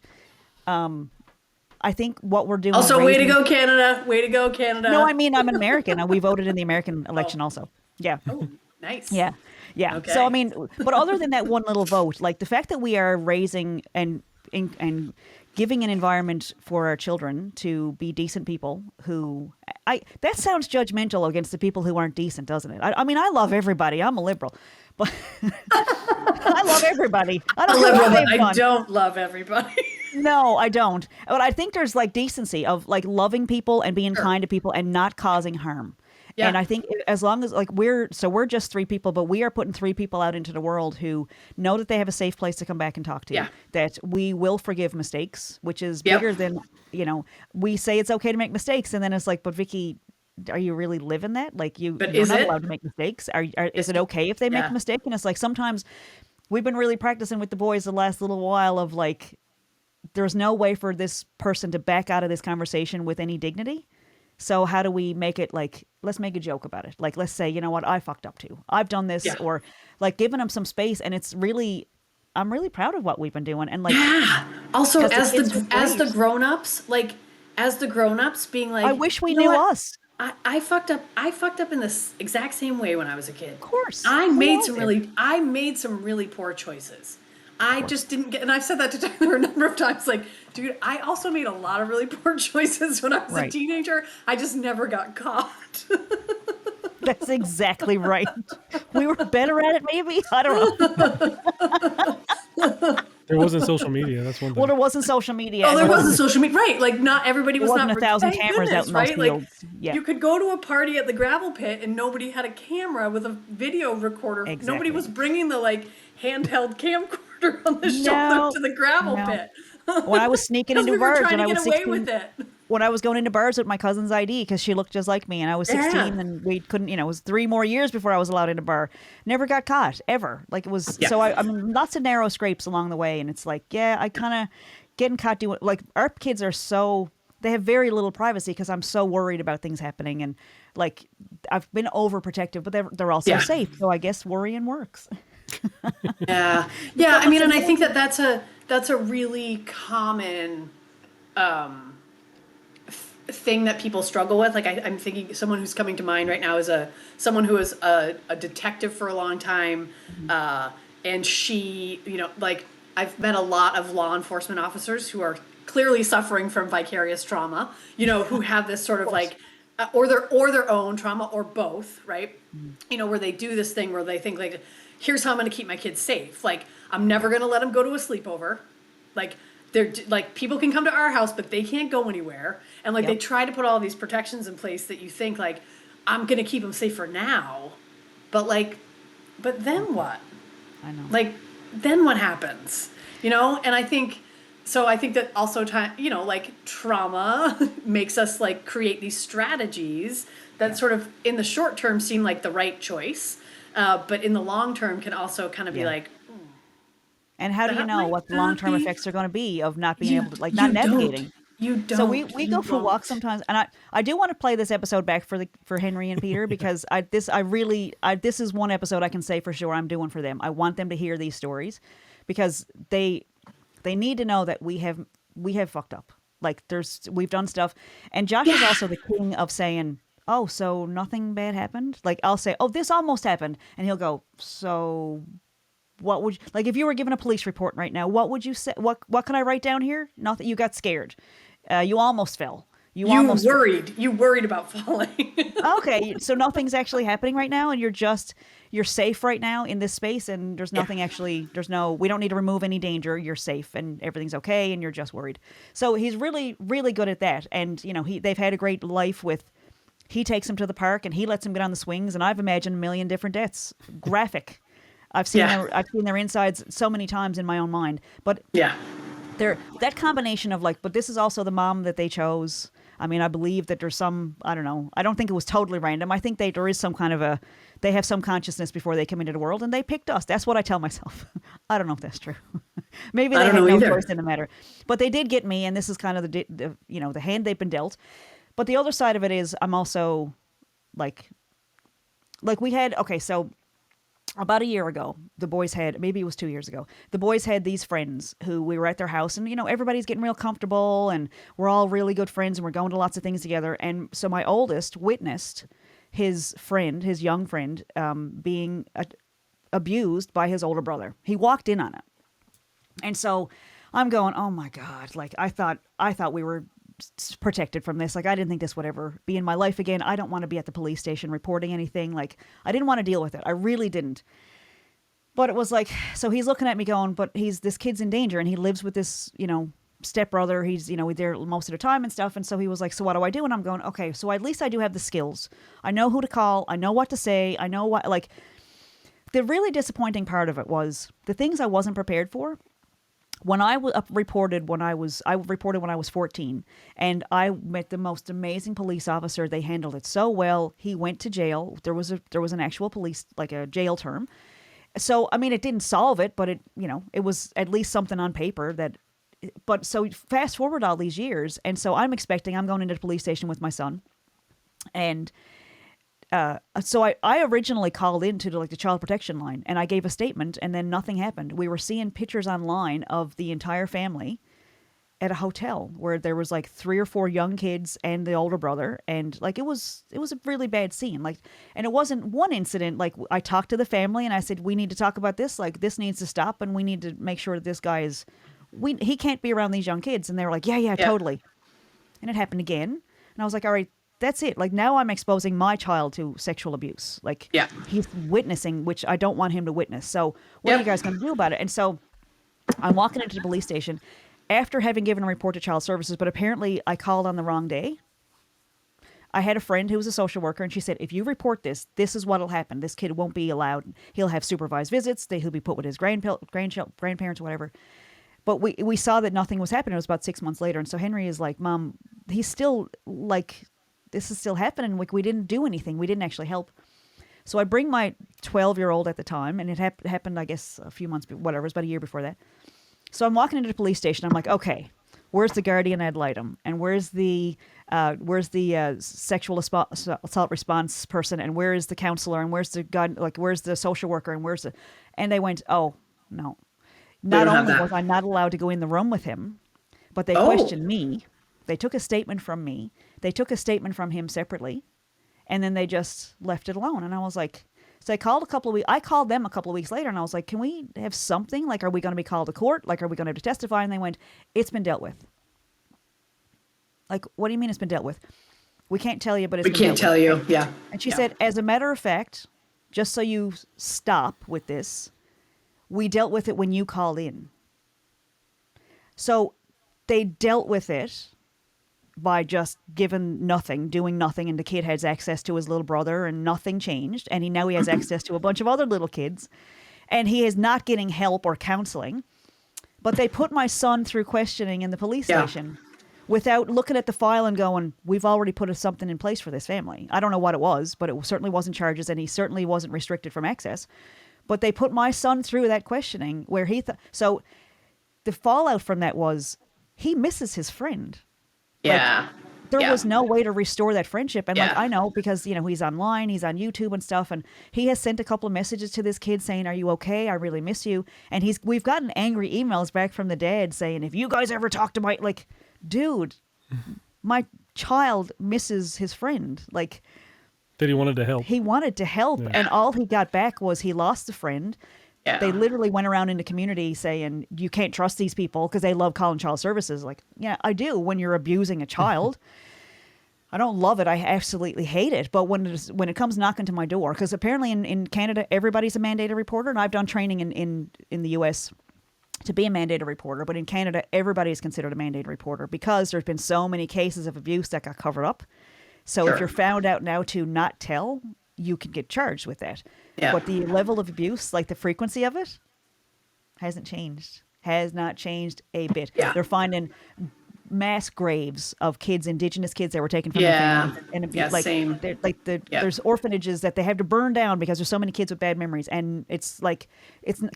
I think what we're doing. Also, way to go, Canada. Way to go, Canada. No, I mean, I'm an American. We voted in the American election also. Yeah. Oh, nice. Yeah. Yeah. Okay. So, I mean, but other than that one little vote, like the fact that we are raising and giving an environment for our children to be decent people who, that sounds judgmental against the people who aren't decent, doesn't it? I mean, I love everybody. I'm a liberal, but I love everybody. I don't love everybody. No, I don't. But I think there's like decency of like loving people and being kind to people and not causing harm. Yeah. And I think as long as like we're just three people, but we are putting three people out into the world who know that they have a safe place to come back and talk to, Yeah. that we will forgive mistakes, which is Yep. bigger than, we say it's okay to make mistakes. And then it's like, but Vicky, are you really living that? Like But you're is not it? allowed to make mistakes. Is it okay if they make Yeah. a mistake? And it's like, sometimes we've been really practicing with the boys the last little while of like, there's no way for this person to back out of this conversation with any dignity. So how do we make it like, let's make a joke about it. Like, let's say, you know what, I fucked up too. I've done this, Yeah. or like giving them some space. And it's really, I'm really proud of what we've been doing. And like, Yeah. Also, 'cause the kids are as the great. grown-ups, like as the grown-ups being like, I wish we you know knew what? us. I fucked up. I fucked up in this exact same way when I was a kid. Of course. I We made all some did. really poor choices. I just didn't get, and I've said that to Tyler a number of times. Like, dude, I also made a lot of really poor choices when I was a Right. teenager. I just never got caught. That's exactly right. We were better at it, maybe. I don't know. There wasn't social media. That's one thing. Well, there wasn't social media. Oh, and there wasn't social media, right? Like, not everybody was wasn't not. 1,000 thank cameras out goodness, in those right? Like, fields. Yeah. you could go to a party at the gravel pit and nobody had a camera with a video recorder. Nobody Exactly. was bringing the like handheld camcorder on the No, shoulder to the gravel no. pit. When I was sneaking Because into we were bars trying when to I get was away 16, with it. when I was going into bars with my cousin's ID because she looked just like me, and I was 16, Yeah. and we couldn't, it was 3 more years before I was allowed in a bar. Never got caught ever. Like it was. Yeah. So I mean, lots of narrow scrapes along the way, and it's like, yeah, I kind of getting caught doing like our kids are so. They have very little privacy because I'm so worried about things happening, and like I've been overprotective, but they're also Yeah. safe. So I guess worrying works. Yeah, yeah. I mean, and I think that that's a really common thing that people struggle with. Like I'm thinking someone who's coming to mind right now is someone who is a detective for a long time, and she, like I've met a lot of law enforcement officers who are clearly suffering from vicarious trauma, who have this sort of like, or their own trauma or both, right? Where they do this thing where they think like, here's how I'm going to keep my kids safe. Like I'm never going to let them go to a sleepover. Like they're like people can come to our house, but they can't go anywhere. And like they try to put all these protections in place that you think like I'm going to keep them safe for now, but then what? I know. Like then what happens? And I think that also like trauma makes us like create these strategies that sort of in the short term seem like the right choice, but in the long term can also kind of be like, and how do you that know might what the not long-term be- effects are going to be of not being you, able to, like, you not navigating? don't. You don't. So we you go for won't. walks sometimes, and I do want to play this episode back for Henry and Peter because this is one episode I can say for sure I'm doing for them. I want them to hear these stories because they need to know that we have fucked up. Like we've done stuff, and Josh is also the king of saying, "Oh, so nothing bad happened." Like I'll say, "Oh, this almost happened," and he'll go, "So." What would like if you were given a police report right now? What would you say? What can I write down here? Nothing. You got scared. You almost fell. You almost worried. You worried about falling. Okay, so nothing's actually happening right now, and you're safe right now in this space, and there's nothing actually. We don't need to remove any danger. You're safe, and everything's okay, and you're just worried. So he's really, really good at that, and they've had a great life with. He takes him to the park, and he lets him get on the swings, and I've imagined a million different deaths. Graphic. I've seen their insides so many times in my own mind, but that combination of like, but this is also the mom that they chose. I mean, I believe that there's some, I don't know. I don't think it was totally random. I think there is some kind of they have some consciousness before they come into the world, and they picked us. That's what I tell myself. I don't know if that's true. Maybe they had no choice in the matter, but they did get me, and this is kind of the hand they've been dealt. But the other side of it is I'm also like we had, so about a year ago, the boys had, maybe it was 2 years ago, the boys had these friends who we were at their house, and, everybody's getting real comfortable, and we're all really good friends, and we're going to lots of things together. And so my oldest witnessed his young friend, being abused by his older brother. He walked in on it. And so I'm going, oh my God, like I thought we were protected from this. Like I didn't think this would ever be in my life again. I don't want to be at the police station reporting anything. Like I didn't want to deal with it. I really didn't. But it was like, so he's looking at me going, but this kid's in danger, and he lives with this, stepbrother, he's, there most of the time and stuff. And so he was like, so what do I do? And I'm going, okay, so at least I do have the skills. I know who to call. I know what to say. I know what, like, the really disappointing part of it was the things I wasn't prepared for. When I reported when I was 14, and I met the most amazing police officer. They handled it so well. He went to jail. There was an actual police, like a jail term. So, I mean, it didn't solve it, but it was at least something on paper that, but so fast forward all these years. And so I'm going into the police station with my son. And so I originally called into the child protection line, and I gave a statement, and then nothing happened. We were seeing pictures online of the entire family at a hotel where there was like 3 or 4 young kids and the older brother, and like it was a really bad scene. Like, and it wasn't one incident. Like, I talked to the family and I said, we need to talk about this. Like, this needs to stop, and we need to make sure that this guy he can't be around these young kids. And they were like, yeah, totally. And it happened again, and I was like, all right. That's it. Like, now I'm exposing my child to sexual abuse. Like, he's witnessing, which I don't want him to witness. So what are you guys going to do about it? And so I'm walking into the police station after having given a report to child services, but apparently I called on the wrong day. I had a friend who was a social worker, and she said, if you report this, this is what'll happen. This kid won't be allowed. He'll have supervised visits. He'll be put with his grandparents or whatever. But we saw that nothing was happening. It was about 6 months later. And so Henry is like, Mom, he's still like, this is still happening. Like, we didn't do anything. We didn't actually help. So I bring my 12-year-old at the time, and it happened, I guess, a few months, whatever, it was about a year before that. So I'm walking into the police station. I'm like, okay, where's the guardian ad litem? And where's the sexual assault response person? And where is the counselor? And where's where's the social worker? And they went, oh, no. Not only was I not allowed to go in the room with him, but they questioned me. They took a statement from me. They took a statement from him separately, and then they just left it alone. And I was like, so I called them a couple of weeks later, and I was like, can we have something? Like, are we going to be called to court? Like, are we going to have to testify? And they went, it's been dealt with. Like, what do you mean it's been dealt with? We can't tell you, but it's been dealt with. We can't tell you, yeah. And she said, as a matter of fact, just so you stop with this, we dealt with it when you called in. So they dealt with it by just doing nothing, and the kid has access to his little brother, and nothing changed, and now he has access to a bunch of other little kids, and he is not getting help or counseling. But they put my son through questioning in the police station without looking at the file and going, we've already put something in place for this family. I don't know what it was, but it certainly wasn't charges, and he certainly wasn't restricted from access. But they put my son through that questioning where so the fallout from that was he misses his friend. Yeah. Like, there was no way to restore that friendship. And like, I know because, he's online, he's on YouTube and stuff. And he has sent a couple of messages to this kid saying, are you okay? I really miss you. And we've gotten angry emails back from the dad saying, if you guys ever talk to like, dude, my child misses his friend. Like, that he wanted to help. He wanted to help. And all he got back was he lost a friend. Yeah. They literally went around in the community saying, you can't trust these people because they love calling child services. Like, yeah, I do when you're abusing a child. I don't love it. I absolutely hate it. But when it comes knocking to my door, because apparently in Canada, everybody's a mandated reporter. And I've done training in the U.S. to be a mandated reporter. But in Canada, everybody is considered a mandated reporter because there's been so many cases of abuse that got covered up. So if you're found out now to not tell, you can get charged with that. Yeah. But the level of abuse, like the frequency of it, hasn't changed. Has not changed a bit. Yeah. They're finding mass graves of kids, Indigenous kids that were taken from their families. And same. There's orphanages that they have to burn down because there's so many kids with bad memories. And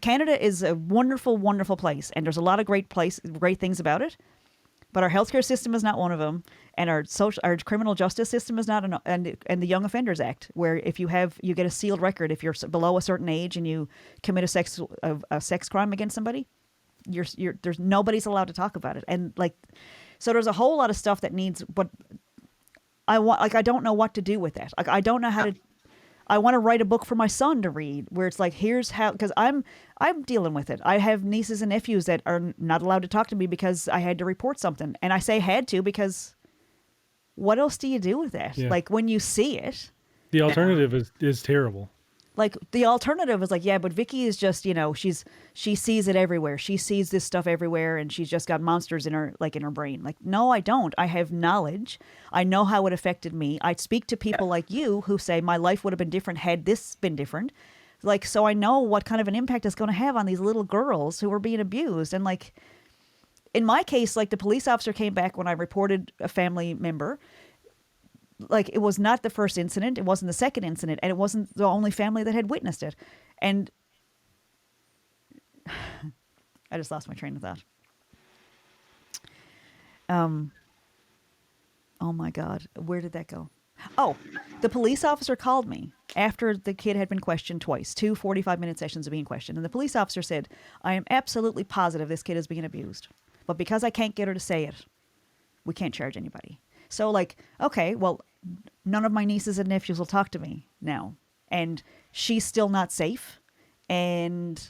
Canada is a wonderful, wonderful place. And there's a lot of great things about it. But our healthcare system is not one of them, and our criminal justice system is not, and the Young Offenders Act, where if you get a sealed record if you're below a certain age and you commit a sex crime against somebody, there's nobody's allowed to talk about it, and so there's a whole lot of stuff that needs. But I don't know what to do with that. Like, I don't know how to. I want to write a book for my son to read where it's like, here's how, because I'm dealing with it. I have nieces and nephews that are not allowed to talk to me because I had to report something. And I say had to because what else do you do with that? Yeah. Like, when you see it. The alternative is terrible. like the alternative is like, yeah, but Vicky is just, she sees it everywhere. She sees this stuff everywhere, and she's just got monsters in her brain. Like, no, I don't. I have knowledge. I know how it affected me. I speak to people like you who say my life would have been different had this been different. Like, so I know what kind of an impact it's going to have on these little girls who are being abused. And like, in my case, like the police officer came back when I reported a family member. Like, it was not the first incident, it wasn't the second incident, and it wasn't the only family that had witnessed it. And I just lost my train of thought. Oh my God, where did that go? Oh, the police officer called me after the kid had been questioned twice, 2 45-minute sessions of being questioned. And the police officer said, I am absolutely positive this kid is being abused. But because I can't get her to say it, we can't charge anybody. So like, okay, well, none of my nieces and nephews will talk to me now. And she's still not safe. And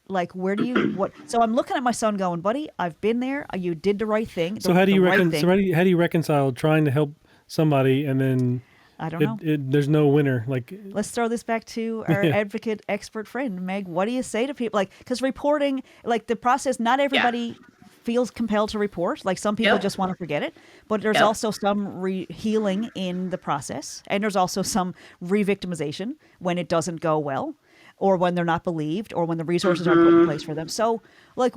like, where do you, what? So I'm looking at my son going, buddy, I've been there. You did the right thing. So how do you reconcile trying to help somebody and then I don't know. There's no winner. Like, let's throw this back to our advocate expert friend, Meg. What do you say to people? Like, because reporting, like the process, not everybody feels compelled to report. Like some people just want to forget it, but there's also some healing in the process. And there's also some re-victimization when it doesn't go well, or when they're not believed, or when the resources aren't put in place for them. So like,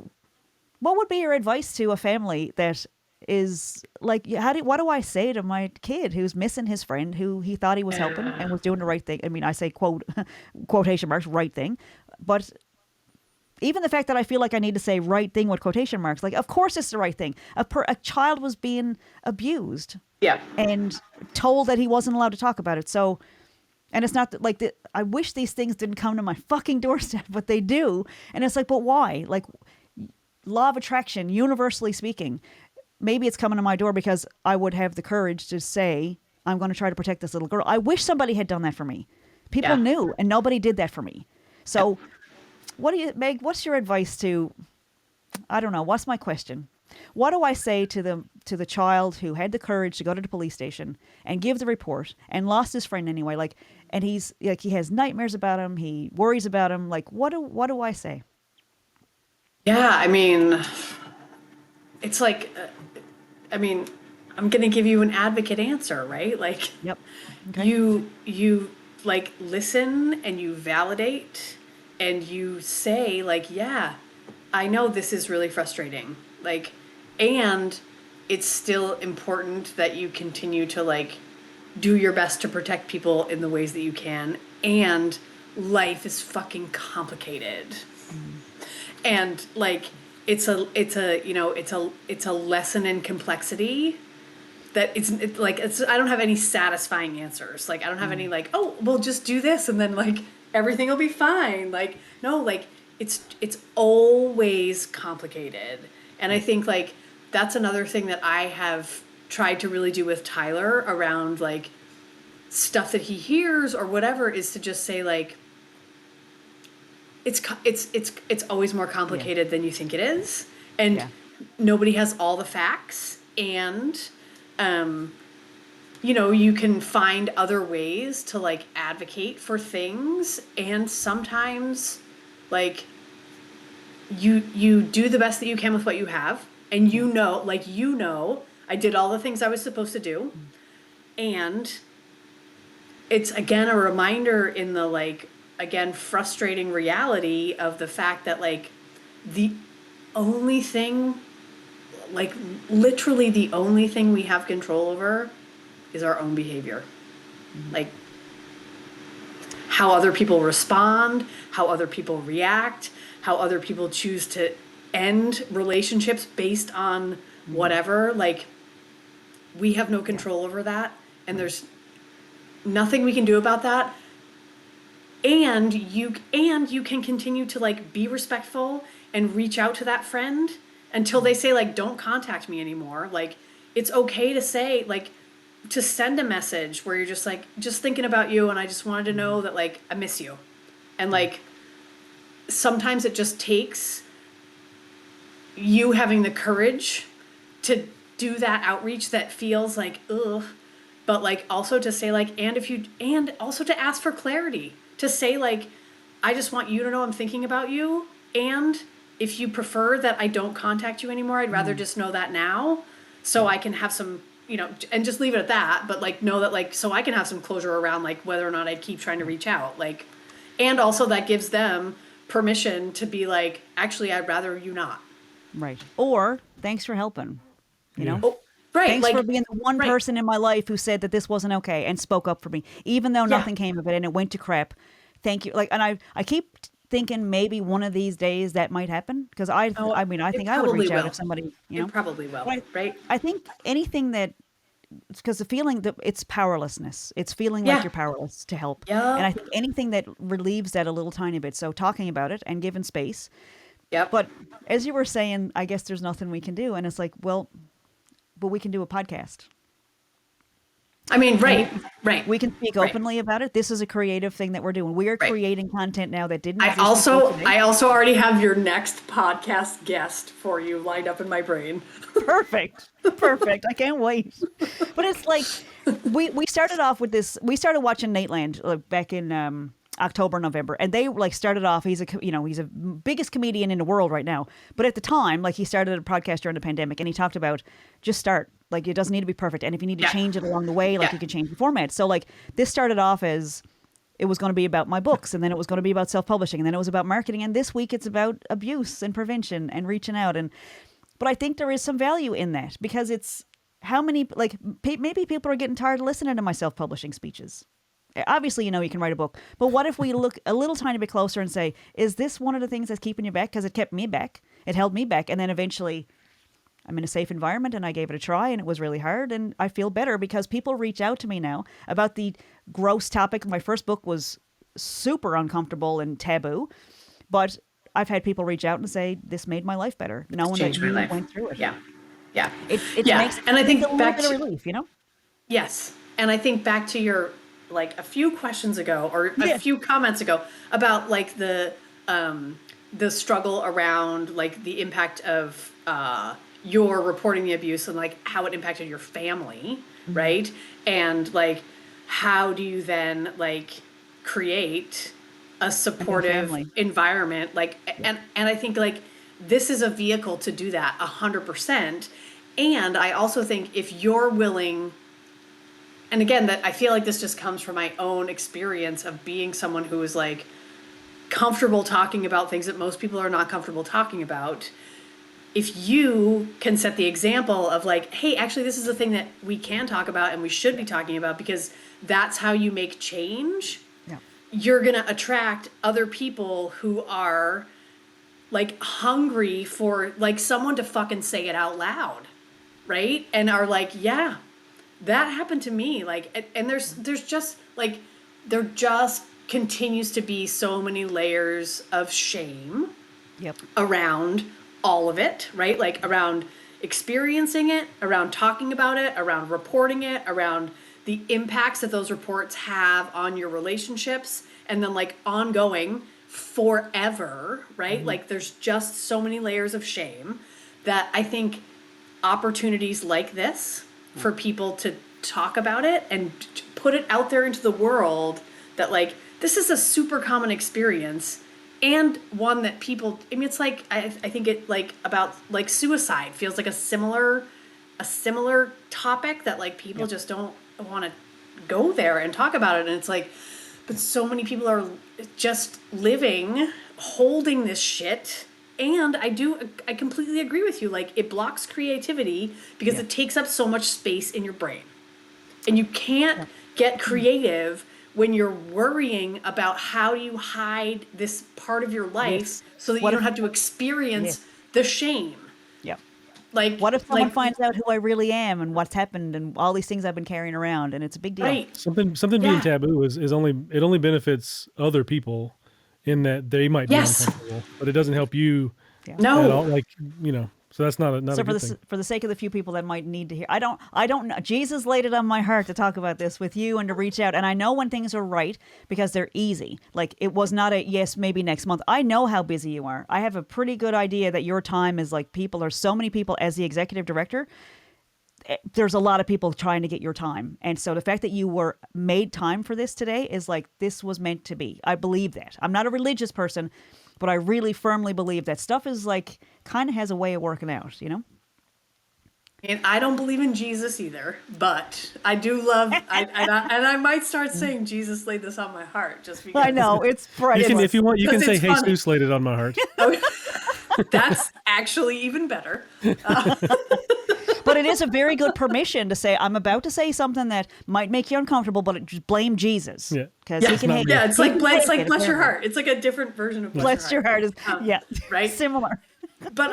what would be your advice to a family that is like, what do I say to my kid who's missing his friend who he thought he was helping and was doing the right thing? I mean, I say quotation marks, right thing, but even the fact that I feel like I need to say right thing with quotation marks, like, of course it's the right thing. A child was being abused and told that he wasn't allowed to talk about it. So, and it's not like I wish these things didn't come to my fucking doorstep, but they do. And it's like, but why? Like, law of attraction, universally speaking, maybe it's coming to my door because I would have the courage to say, I'm going to try to protect this little girl. I wish somebody had done that for me. People knew, and nobody did that for me. So Meg, what's your advice to, I don't know, what's my question? What do I say to the child who had the courage to go to the police station and give the report and lost his friend anyway? Like, and he's like, he has nightmares about him. He worries about him. Like, what do I say? Yeah, I mean, it's like, I'm going to give you an advocate answer, right? Like, okay. you like listen and you validate and you say like, yeah, I know this is really frustrating. Like, and it's still important that you continue to like do your best to protect people in the ways that you can. And life is fucking complicated. And like, it's a lesson in complexity that I don't have any satisfying answers. Like, I don't have any like, oh, we'll just do this and then like everything will be fine. Like, no, like it's always complicated. And I think like that's another thing that I have tried to really do with Tyler around like stuff that he hears or whatever, is to just say like, it's always more complicated than you think it is. And nobody has all the facts. And, you can find other ways to like advocate for things. And sometimes like you do the best that you can with what you have. And I did all the things I was supposed to do. And it's again, a reminder in the like, again, frustrating reality of the fact that like the only thing, like literally the only thing we have control over is our own behavior. Like how other people respond, how other people react, how other people choose to end relationships based on whatever. Like, we have no control over that, and there's nothing we can do about that. And you can continue to like be respectful and reach out to that friend until they say like, don't contact me anymore. Like, it's okay to say like, to send a message where you're just like, just thinking about you, and I just wanted to know that like I miss you. And like sometimes it just takes you having the courage to do that outreach that feels like ugh, but like also to say like, and also to ask for clarity. to say like, I just want you to know I'm thinking about you. And if you prefer that I don't contact you anymore, I'd rather just know that now, so I can have some, and just leave it at that. But like, know that like, so I can have some closure around like whether or not I'd keep trying to reach out. Like, and also that gives them permission to be like, actually, I'd rather you not. Right. Or thanks for helping. Oh, right. Thanks like, for being the one right. person in my life who said that this wasn't okay and spoke up for me, even though nothing came of it and it went to crap. Thank you. Like, and I keep thinking maybe one of these days that might happen, because I think I would reach out if somebody, It probably will, right? I think anything that, because the feeling that it's powerlessness, it's feeling like you're powerless to help. Yeah. And I think anything that relieves that a little tiny bit. So talking about it and giving space. Yep. But as you were saying, I guess there's nothing we can do. And it's like, well, but we can do a podcast. I mean, right. We can speak openly about it. This is a creative thing that we're doing. We are creating content now that didn't exist before today. I also already have your next podcast guest for you lined up in my brain. Perfect. I can't wait. But it's like, we started off with this. We started watching Nateland back in October, November, and they like started off. He's a biggest comedian in the world right now. But at the time, like, he started a podcast during the pandemic, and he talked about just start. Like, it doesn't need to be perfect, and if you need to change it along the way, like, you can change the format. So like, this started off as it was going to be about my books, and then it was going to be about self-publishing, and then it was about marketing, and this week it's about abuse and prevention and reaching out. But I think there is some value in that, because it's how many, like, maybe people are getting tired of listening to my self-publishing speeches. Obviously, you can write a book, but what if we look a little tiny bit closer and say, is this one of the things that's keeping you back? Because it kept me back. It held me back. And then eventually I'm in a safe environment and I gave it a try, and it was really hard, and I feel better because people reach out to me now about the gross topic. My first book was super uncomfortable and taboo, but I've had people reach out and say, this made my life better, knowing that you went through it. Yeah. It yeah. makes, and I think a little bit of relief, Yes. And I think back to your, like, a few questions ago, or a few comments ago, about like the struggle around like the impact of your reporting the abuse and like how it impacted your family, right? And like, how do you then like create a supportive environment? Like, and I think like this is a vehicle to do that 100%. And I also think if you're willing, and again, that I feel like this just comes from my own experience of being someone who is like comfortable talking about things that most people are not comfortable talking about. If you can set the example of like, hey, actually, this is a thing that we can talk about and we should be talking about, because that's how you make change. You're going to attract other people who are like hungry for like someone to fucking say it out loud, right? And are like, yeah, that happened to me. Like, and there's just like, there just continues to be so many layers of shame around all of it, right? Like around experiencing it, around talking about it, around reporting it, around the impacts that those reports have on your relationships, and then like ongoing forever, right? Like there's just so many layers of shame that I think opportunities like this for people to talk about it and put it out there into the world, that like, this is a super common experience, and one that people, I mean, it's like, I think it like about like suicide feels like a similar topic that like people just don't want to go there and talk about it. And it's like, but so many people are just living, holding this shit. And I completely agree with you. Like, it blocks creativity because it takes up so much space in your brain. And you can't get creative when you're worrying about how do you hide this part of your life so that you don't have to experience the shame. Like, what if someone finds out who I really am and what's happened and all these things I've been carrying around, and it's a big deal. Right. Something being taboo is only benefits other people, in that they might be uncomfortable, but it doesn't help you at all. Like, so that's not a good thing. For the sake of the few people that might need to hear, I don't know. Jesus laid it on my heart to talk about this with you and to reach out. And I know when things are right because they're easy. Like, it was not a yes, maybe next month. I know how busy you are. I have a pretty good idea that your time is like, so many people as the executive director. there's a lot of people trying to get your time. And so the fact that you were made time for this today is like, this was meant to be. I believe that. I'm not a religious person, but I really firmly believe that stuff is like, kind of has a way of working out, you know? And I don't believe in Jesus either, but I do love, I might start saying Jesus laid this on my heart just because. I know, it's priceless. If you want, you can say funny. Jesus laid it on my heart. That's actually even better. But it is a very good permission to say, I'm about to say something that might make you uncomfortable, but just blame Jesus. Yeah. Because Yeah, he can hate yeah, it's like bless apparently. your heart. It's like a different version of Bless your heart is, yeah, right? similar. But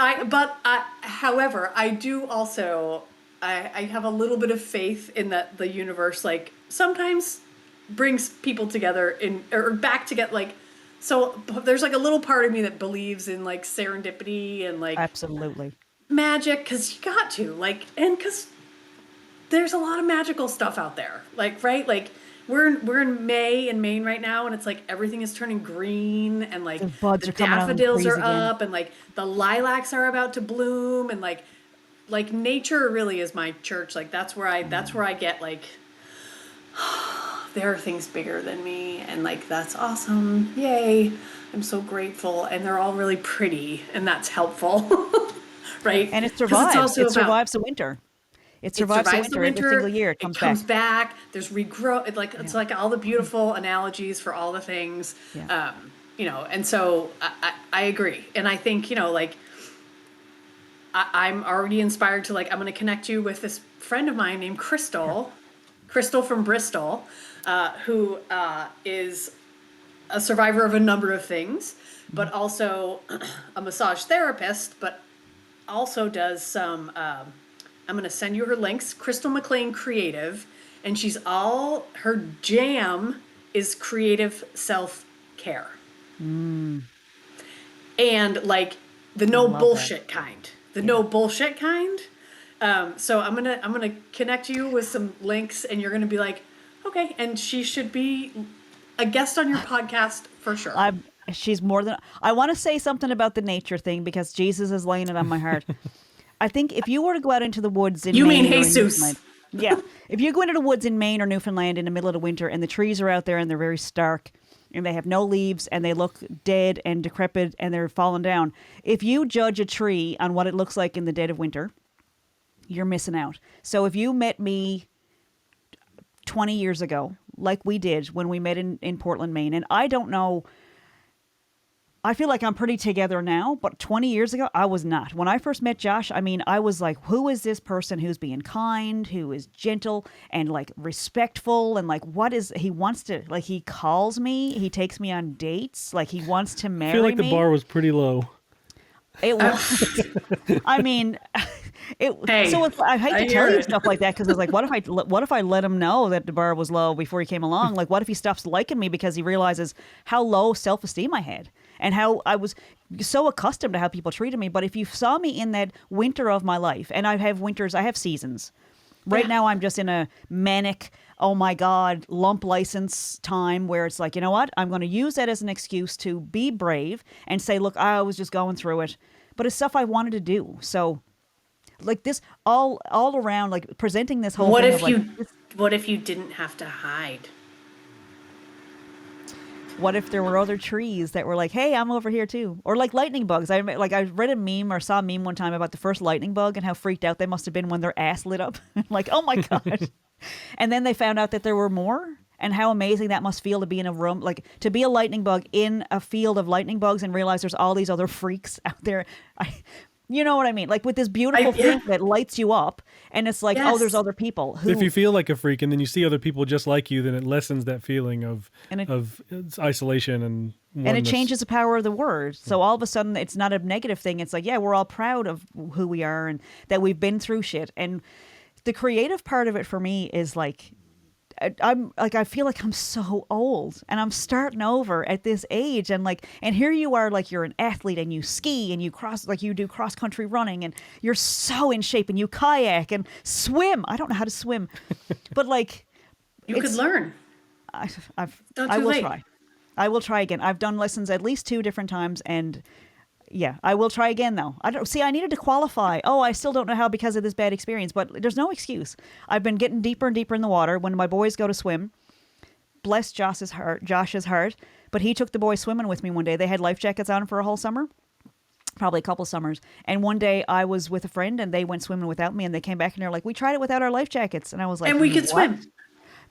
however, I do also, I have a little bit of faith in that the universe, like, sometimes brings people together or back together, like, so there's like a little part of me that believes in like serendipity and like Absolutely. magic, because you got to, like, and because there's a lot of magical stuff out there, like, right, like we're in May in Maine right now, and it's like everything is turning green, and like the buds the are coming out in daffodils trees are again. up, and like the lilacs are about to bloom, and like nature really is my church. Like that's where I get like there are things bigger than me, and like that's awesome, yay, I'm so grateful, and they're all really pretty, and that's helpful. Right? And it survives. It survives the winter. It survives the winter every single year. It comes back. There's regrowth. It's like all the beautiful analogies for all the things. Yeah. You know, and so I agree. And I think, you know, like I'm already inspired to, like, I'm going to connect you with this friend of mine named Crystal from Bristol, who is a survivor of a number of things, but also a massage therapist, but also does some, I'm going to send you her links, Crystal McLean Creative, and her jam is creative self-care. And like the no bullshit kind, no bullshit kind. So I'm going to connect you with some links, and you're going to be like, okay. And she should be a guest on your podcast for sure. She's more than, I want to say something about the nature thing because Jesus is laying it on my heart. I think if you were to go out into the woods in You Maine mean Jesus? Yeah. If you go into the woods in Maine or Newfoundland in the middle of the winter and the trees are out there and they're very stark and they have no leaves and they look dead and decrepit and they're falling down, if you judge a tree on what it looks like in the dead of winter, you're missing out. So if you met me 20 years ago, like we did when we met in Portland, Maine, and I don't know, I feel like I'm pretty together now, but 20 years ago, I was not. When I first met Josh, I mean, I was like, who is this person who's being kind, who is gentle and like respectful, and like, what is, he wants to, like, he calls me, he takes me on dates, like he wants to marry me. I feel like the bar was pretty low. It was, I mean, Hey, so I hate to tell you stuff like that because it's like, what if I let him know that the bar was low before he came along? Like, what if he stops liking me because he realizes how low self-esteem I had and how I was so accustomed to how people treated me? But if you saw me in that winter of my life, and I have winters, I have seasons. Right now, I'm just in a manic, oh my God, lump license time where it's like, you know what? I'm going to use that as an excuse to be brave and say, look, I was just going through it. But it's stuff I wanted to do. So, like this, all around, like presenting this whole thing. What if you didn't have to hide? What if there were other trees that were like, hey, I'm over here too? Or like lightning bugs. I read a meme or saw a meme one time about the first lightning bug and how freaked out they must have been when their ass lit up. Like, oh my God. And then they found out that there were more, and how amazing that must feel to be in a room, like to be a lightning bug in a field of lightning bugs and realize there's all these other freaks out there. You know what I mean? Like with this beautiful thing that lights you up, and it's like, oh, there's other people who. If you feel like a freak and then you see other people just like you, then it lessens that feeling of isolation and oneness. And it changes the power of the word. So all of a sudden, it's not a negative thing. It's like, yeah, we're all proud of who we are and that we've been through shit. And the creative part of it for me is like, I feel like I'm so old and I'm starting over at this age, and here you are, like you're an athlete and you ski and you do cross country running and you're so in shape and you kayak and swim. I don't know how to swim, but like you could learn. I will try. I will try again. I've done lessons at least 2 different times, and yeah, I will try again though. I needed to qualify. Oh, I still don't know how because of this bad experience, but there's no excuse. I've been getting deeper and deeper in the water. When my boys go to swim, bless Josh's heart, but he took the boys swimming with me one day. They had life jackets on for a whole summer, probably a couple summers. And one day I was with a friend and they went swimming without me, and they came back and they're like, we tried it without our life jackets. And I was like, and we could what? swim.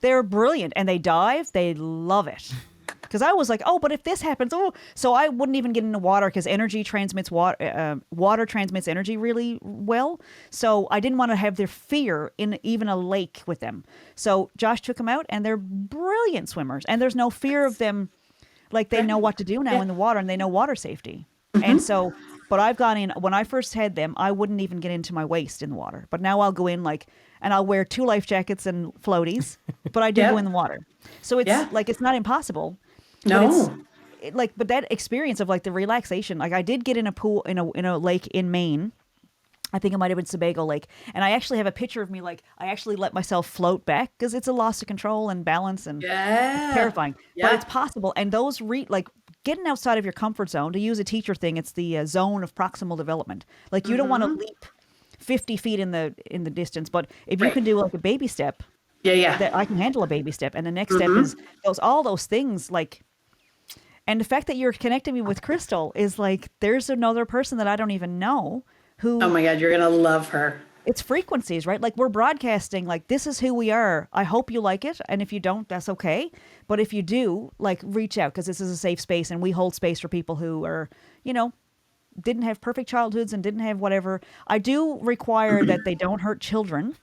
They're brilliant, and they dive. They love it. Because I was like, oh, but if this happens, so I wouldn't even get into water because energy transmits water transmits energy really well. So I didn't want to have their fear in even a lake with them. So Josh took them out, and they're brilliant swimmers, and there's no fear of them. Like, they know what to do now in the water, and they know water safety. And so, but I've gone in, when I first had them, I wouldn't even get into my waist in the water. But now I'll go in and I'll wear 2 life jackets and floaties, but I do go in the water. So it's like, it's not impossible. No. But that experience of like the relaxation, like I did get in a pool in a lake in Maine. I think it might have been Sebago Lake. And I actually have a picture of me, like I actually let myself float back because it's a loss of control and balance and terrifying. But it's possible. And those getting outside of your comfort zone, to use a teacher thing, it's the zone of proximal development. Like you don't want to leap 50 feet in the distance, but if you can do like a baby step, that I can handle a baby step. And the next step is all those things like. And the fact that you're connecting me with Crystal is like, there's another person that I don't even know who. Oh my God, you're going to love her. It's frequencies, right? Like we're broadcasting, like this is who we are. I hope you like it. And if you don't, that's okay. But if you do, like reach out because this is a safe space and we hold space for people who are, didn't have perfect childhoods and didn't have whatever. I do require that they don't hurt children.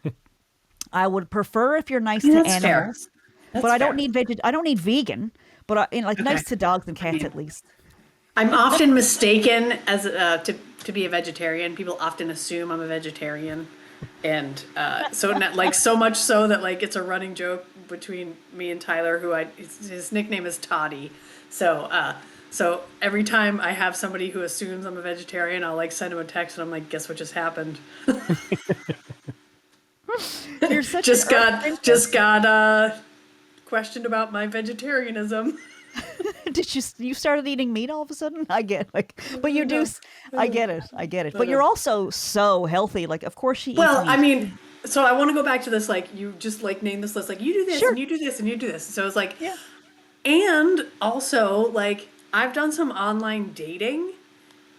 I would prefer if you're nice to animals. But I don't need I don't need vegan. But nice to dogs and cats at least. I'm often mistaken as to be a vegetarian. People often assume I'm a vegetarian, and so much so that like it's a running joke between me and Tyler, who his nickname is Toddy. So every time I have somebody who assumes I'm a vegetarian, I'll like send him a text and I'm like, guess what just happened? You're such just got questioned about my vegetarianism. Did you started eating meat all of a sudden? I get but you do. I get it. But you're also so healthy. Like, of course she eats meat. I mean, so I want to go back to this. Like, you just like name this list. Like, you do this and you do this and you do this. So it's like, and also like I've done some online dating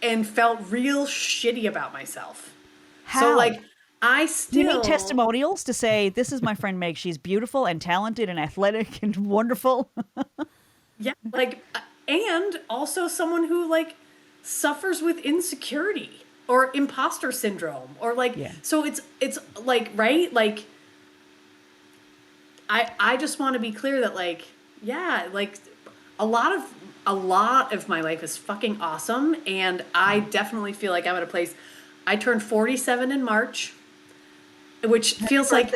and felt real shitty about myself. How? So like. You need testimonials to say, this is my friend Meg. She's beautiful and talented and athletic and wonderful. And also someone who like suffers with insecurity or imposter syndrome or like, so it's like, right? Like, I just want to be clear that like, like a lot of my life is fucking awesome. And I definitely feel like I'm at a place. I turned 47 in March. Which feels like,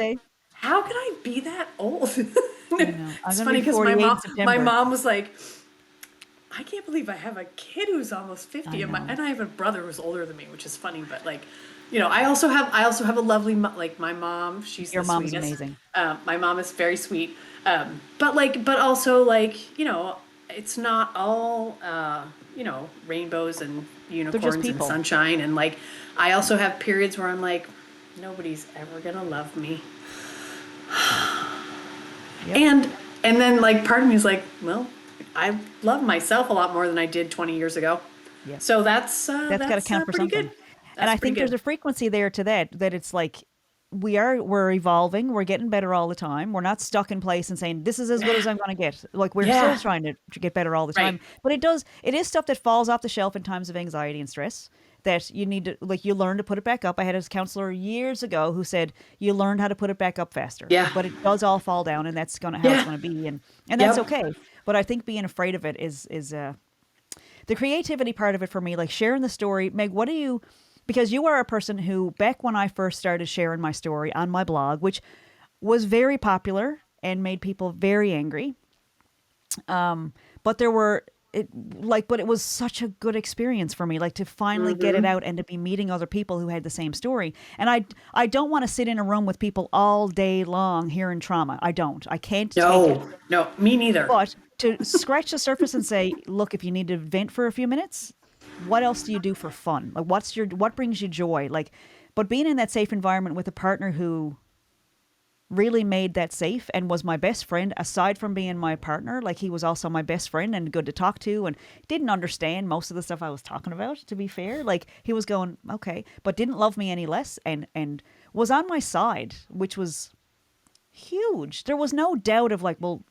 how could I be that old? It's funny because my mom was like, I can't believe I have a kid who's almost 50, and I have a brother who's older than me, which is funny. But like, I also have a lovely my mom. She's your the mom's sweetest. Amazing. My mom is very sweet. But also like it's not all rainbows and unicorns and sunshine, and like I also have periods where I'm like, nobody's ever gonna love me. And then like part of me is like, well, I love myself a lot more than I did 20 years ago. Yep. So that's got to count for something. Good. And I think there's a frequency there to that it's like we're evolving, we're getting better all the time. We're not stuck in place and saying this is as good as I'm going to get. Like we're still trying to get better all the time. But it is stuff that falls off the shelf in times of anxiety and stress. That you need to, like, you learn to put it back up. I had a counselor years ago who said you learn how to put it back up faster. Yeah. But it does all fall down, and that's how it's going to be, and that's okay. But I think being afraid of it is the creativity part of it for me. Like sharing the story, Meg. What do you? Because you are a person who, back when I first started sharing my story on my blog, which was very popular and made people very angry, but there were. But it was such a good experience for me, like to finally get it out and to be meeting other people who had the same story. And I don't want to sit in a room with people all day long hearing trauma. I can't take it. No, me neither. But to scratch the surface and say, look, if you need to vent for a few minutes, what else do you do for fun? Like, what brings you joy? Like, but being in that safe environment with a partner who really made that safe and was my best friend, aside from being my partner, like he was also my best friend and good to talk to, and didn't understand most of the stuff I was talking about, to be fair. Like, he was going, okay, but didn't love me any less, and was on my side, which was huge. There was no doubt of like, well,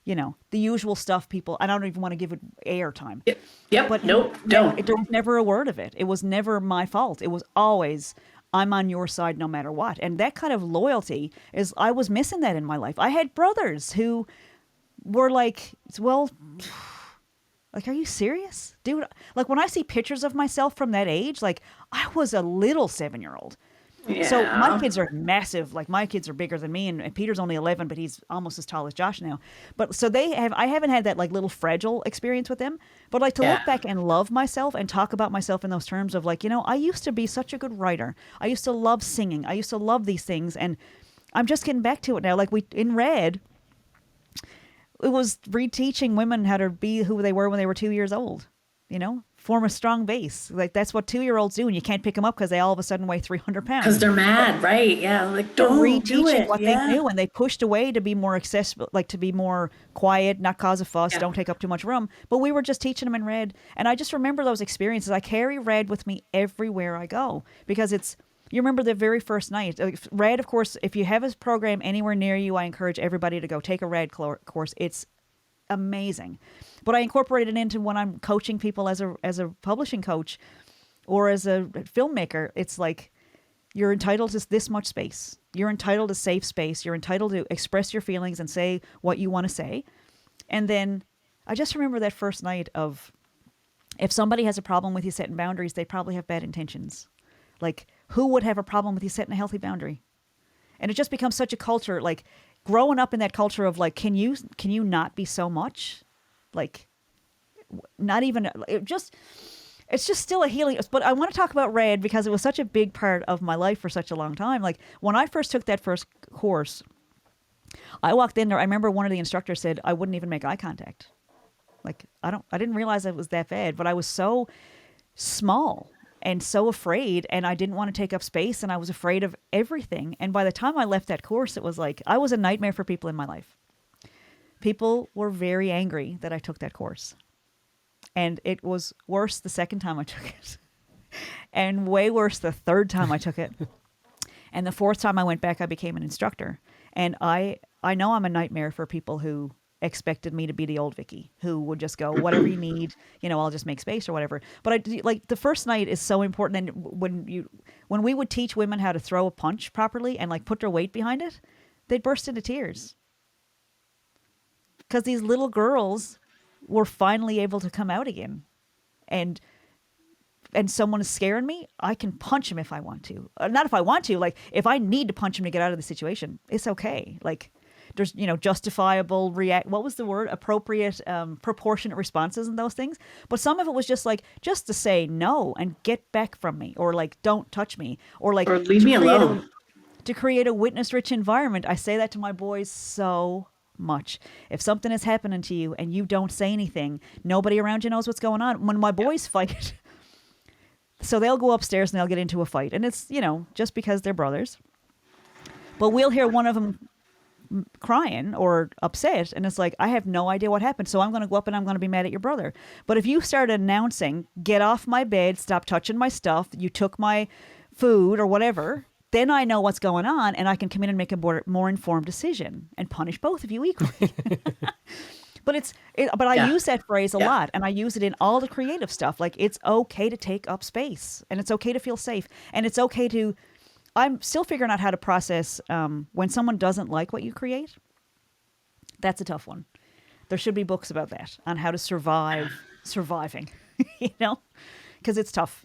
the usual stuff people, I don't even want to give it airtime. Yep. But nope, don't. There was never a word of it. It was never my fault. It was always, I'm on your side no matter what. And that kind of loyalty I was missing that in my life. I had brothers who were like, well, like, are you serious? Dude, like when I see pictures of myself from that age, like I was a little 7-year-old. Yeah. So my kids are massive. Like my kids are bigger than me, and Peter's only 11, but he's almost as tall as Josh now. But so I haven't had that like little fragile experience with them, but like to look back and love myself and talk about myself in those terms of like, I used to be such a good writer. I used to love singing. I used to love these things. And I'm just getting back to it now. Like in Red, it was reteaching women how to be who they were when they were 2 years old, form a strong base. Like that's what 2-year-olds do, and you can't pick them up because they all of a sudden weigh 300 pounds. Because they're mad, right? Yeah, like don't do it. What they knew, and they pushed away to be more accessible, like to be more quiet, not cause a fuss, don't take up too much room. But we were just teaching them in Red, and I just remember those experiences. I carry Red with me everywhere I go because you remember the very first night. Red, of course, if you have a program anywhere near you, I encourage everybody to go take a Red course. It's amazing. But I incorporate it into when I'm coaching people as a publishing coach or as a filmmaker. It's like you're entitled to this much space. You're entitled to safe space. You're entitled to express your feelings and say what you want to say. And then I just remember that first night of, if somebody has a problem with you setting boundaries, they probably have bad intentions. Like, who would have a problem with you setting a healthy boundary? And it just becomes such a culture, like growing up in that culture of like, can you not be so much? Like, not even, it's just still a healing. But I want to talk about Red because it was such a big part of my life for such a long time. Like when I first took that first course, I walked in there. I remember one of the instructors said, I wouldn't even make eye contact. Like, I didn't realize it was that bad, but I was so small and so afraid, and I didn't want to take up space, and I was afraid of everything. And by the time I left that course, it was like, I was a nightmare for people in my life. People were very angry that I took that course. And it was worse the second time I took it. And way worse the third time I took it. And the fourth time I went back, I became an instructor. And I know I'm a nightmare for people who expected me to be the old Vicky, who would just go, whatever you need, I'll just make space or whatever. But like the first night is so important. And when we would teach women how to throw a punch properly and like put their weight behind it, they'd burst into tears. Because these little girls were finally able to come out again. And someone is scaring me, I can punch him if I want to. Not if I want to, like if I need to punch him to get out of the situation, it's okay. Like there's, justifiable what was the word? Appropriate, proportionate responses and those things. But some of it was just to say no and get back from me, or like, don't touch me, or like, or leave me alone. To create a witness-rich environment. I say that to my boys so much. If something is happening to you and you don't say anything, nobody around you knows what's going on. When my boys fight, so they'll go upstairs and they'll get into a fight, and it's, just because they're brothers. But we'll hear one of them crying or upset, and it's like, I have no idea what happened, so I'm going to go up and I'm going to be mad at your brother. But if you start announcing, get off my bed, stop touching my stuff, you took my food or whatever, then I know what's going on, and I can come in and make a more informed decision and punish both of you equally. But I use that phrase a lot, and I use it in all the creative stuff. Like, it's okay to take up space, and it's okay to feel safe, and it's okay to. I'm still figuring out how to process when someone doesn't like what you create. That's a tough one. There should be books about that, on how to surviving, because it's tough.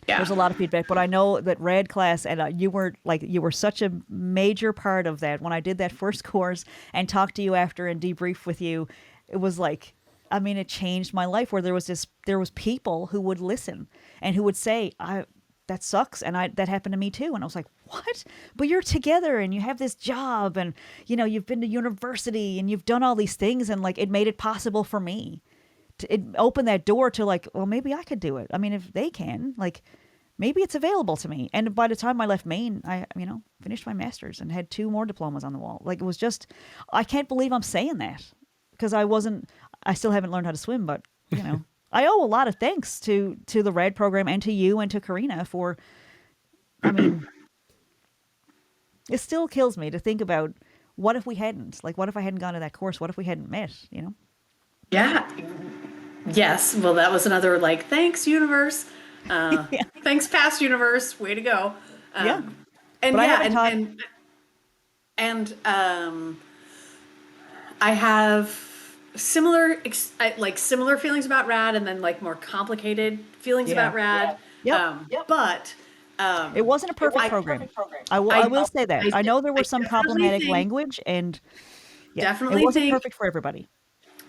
Yeah. There's a lot of feedback, but I know that Red class, and you were such a major part of that. When I did that first course and talked to you after and debriefed with you, it was like, it changed my life. Where there was people who would listen and who would say, that sucks, and that happened to me too. And I was like, what? But you're together and you have this job, and you've been to university and you've done all these things, and like it made it possible for me it opened that door to like, well, maybe I could do it. I mean, if they can, like, maybe it's available to me. And by the time I left Maine, I, finished my master's and had 2 more diplomas on the wall. Like, it was just, I can't believe I'm saying that because I still haven't learned how to swim, but I owe a lot of thanks to the RAD program and to you and to Karina for, it still kills me to think about what if I hadn't gone to that course? What if we hadn't met, Yeah. Yes. Well, that was another like, thanks universe. Yeah. Thanks past universe. Way to go. Yeah. And But I yeah, haven't taught- and I have similar feelings about RAD, and then like more complicated feelings Yeah. about RAD. Yep. But It wasn't a perfect program. I will say that. I know there was some problematic language, and definitely it wasn't think perfect for everybody.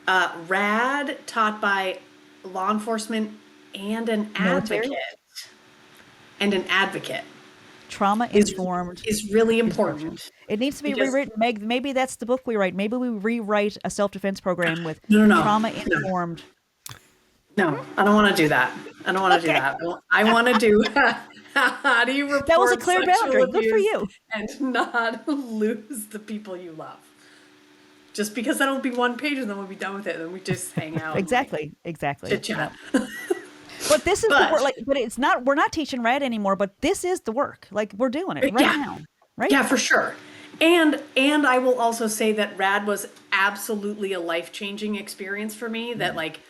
RAD taught by law enforcement and an Military? advocate. Trauma informed is really important. It needs to be rewritten. Meg, maybe that's the book we write. Maybe we rewrite a self-defense program with trauma informed. No, I don't want to do that. I don't want to do that. I want to do how do you report that was a clear boundary. Good for you. And not lose the people you love. Just because that'll be 1 page and then we'll be done with it, and then we just hang out. Exactly. Chit chat. But this is the work. Like, but it's not. We're not teaching RAD anymore. But this is the work. Like, we're doing it right now. Right? Yeah, for sure. And I will also say that RAD was absolutely a life-changing experience for me. That like,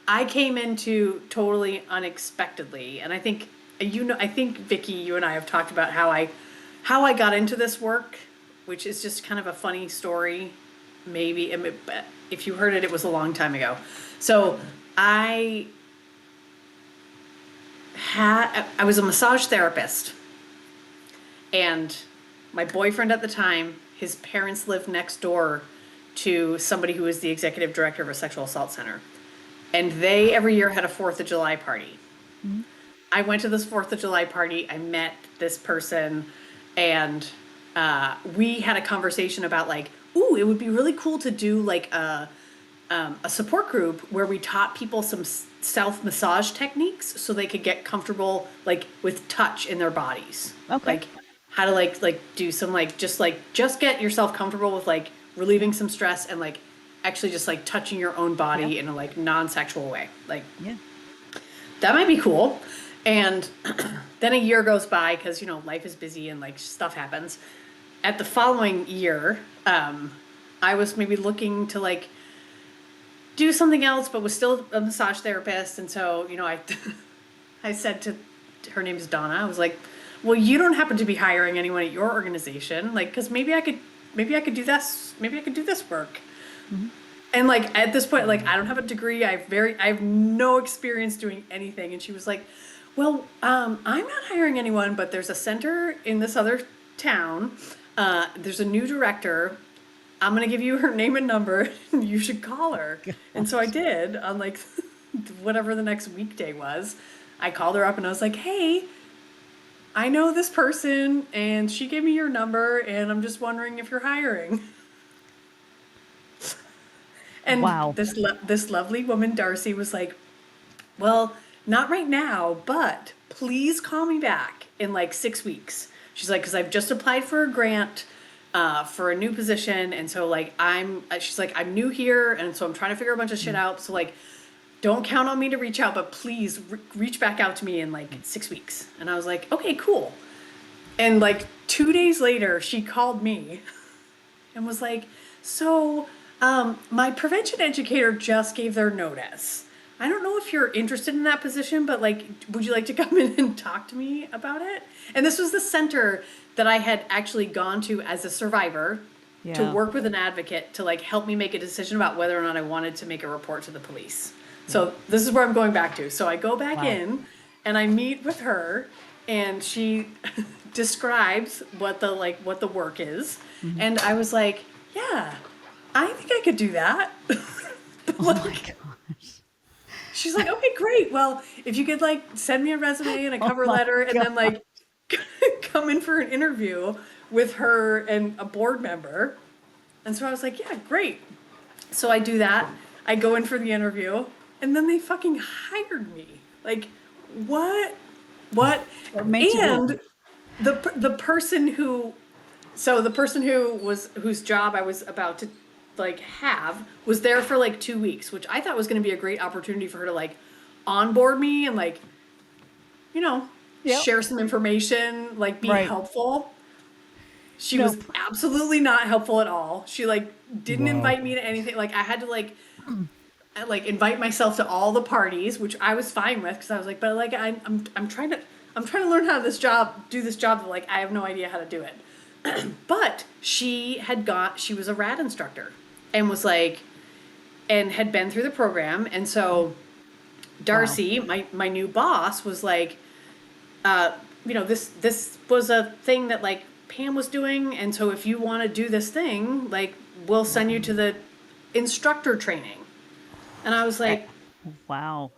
I came into totally unexpectedly, and I think Vicky, you and I have talked about how I got into this work, which is just kind of a funny story. Maybe if you heard it, it was a long time ago. So I was a massage therapist, and my boyfriend at the time, his parents lived next door to somebody who was the executive director of a sexual assault center. And they every year had a 4th of July party. Mm-hmm. I went to this 4th of July party. I met this person, and we had a conversation about like, ooh, it would be really cool to do like a support group where we taught people some self-massage techniques so they could get comfortable like with touch in their bodies. Okay. Like how to like do some just get yourself comfortable with like relieving some stress and like actually just like touching your own body in a like non-sexual way. Like that might be cool. And then a year goes by because life is busy and like stuff happens. At the following year, I was maybe looking to like do something else, but was still a massage therapist. And so, I said to her name is Donna. I was like, well, you don't happen to be hiring anyone at your organization. Like, cause maybe I could do this. Maybe I could do this work. Mm-hmm. And like, at this point, like, I don't have a degree. I have no experience doing anything. And she was like, well, I'm not hiring anyone, but there's a center in this other town. There's a new director. I'm going to give you her name and number, and you should call her. Gosh. And so I did on like whatever the next weekday was. I called her up and I was like, hey, I know this person and she gave me your number and I'm just wondering if you're hiring. And wow. This lovely woman, Darcy, was like, well, not right now, but please call me back in like 6 weeks. She's like, because I've just applied for a grant for a new position, and so like she's like, I'm new here, and so I'm trying to figure a bunch of shit out, so like don't count on me to reach out, but please reach back out to me in like 6 weeks. And I was like, okay, cool. And like 2 days later she called me and was like, so my prevention educator just gave their notice. I don't know if you're interested in that position, but like, would you like to come in and talk to me about it? And this was the center that I had actually gone to as a survivor to work with an advocate to like help me make a decision about whether or not I wanted to make a report to the police. So this is where I'm going back to. So I go back in and I meet with her, and she describes what the work is. Mm-hmm. And I was like, yeah, I think I could do that. Oh my gosh. She's like, okay, great. Well, if you could like send me a resume and a cover letter and then like come in for an interview with her and a board member. And so I was like, yeah, great. So I do that. I go in for the interview, and then they fucking hired me. Like, what? And the person who whose job I was about to like have was there for like 2 weeks, which I thought was going to be a great opportunity for her to like onboard me and like, you know, share some information, like be helpful. She was absolutely not helpful at all. She like didn't invite me to anything. Like I had to like invite myself to all the parties, which I was fine with because I was like, but like I'm trying to learn how to do this job that like I have no idea how to do it. But she was a RAD instructor and was like, and had been through the program. And so Darcy, my new boss, was like, you know, this was a thing that like Pam was doing. And so if you want to do this thing, like we'll send you to the instructor training. And I was like, wow.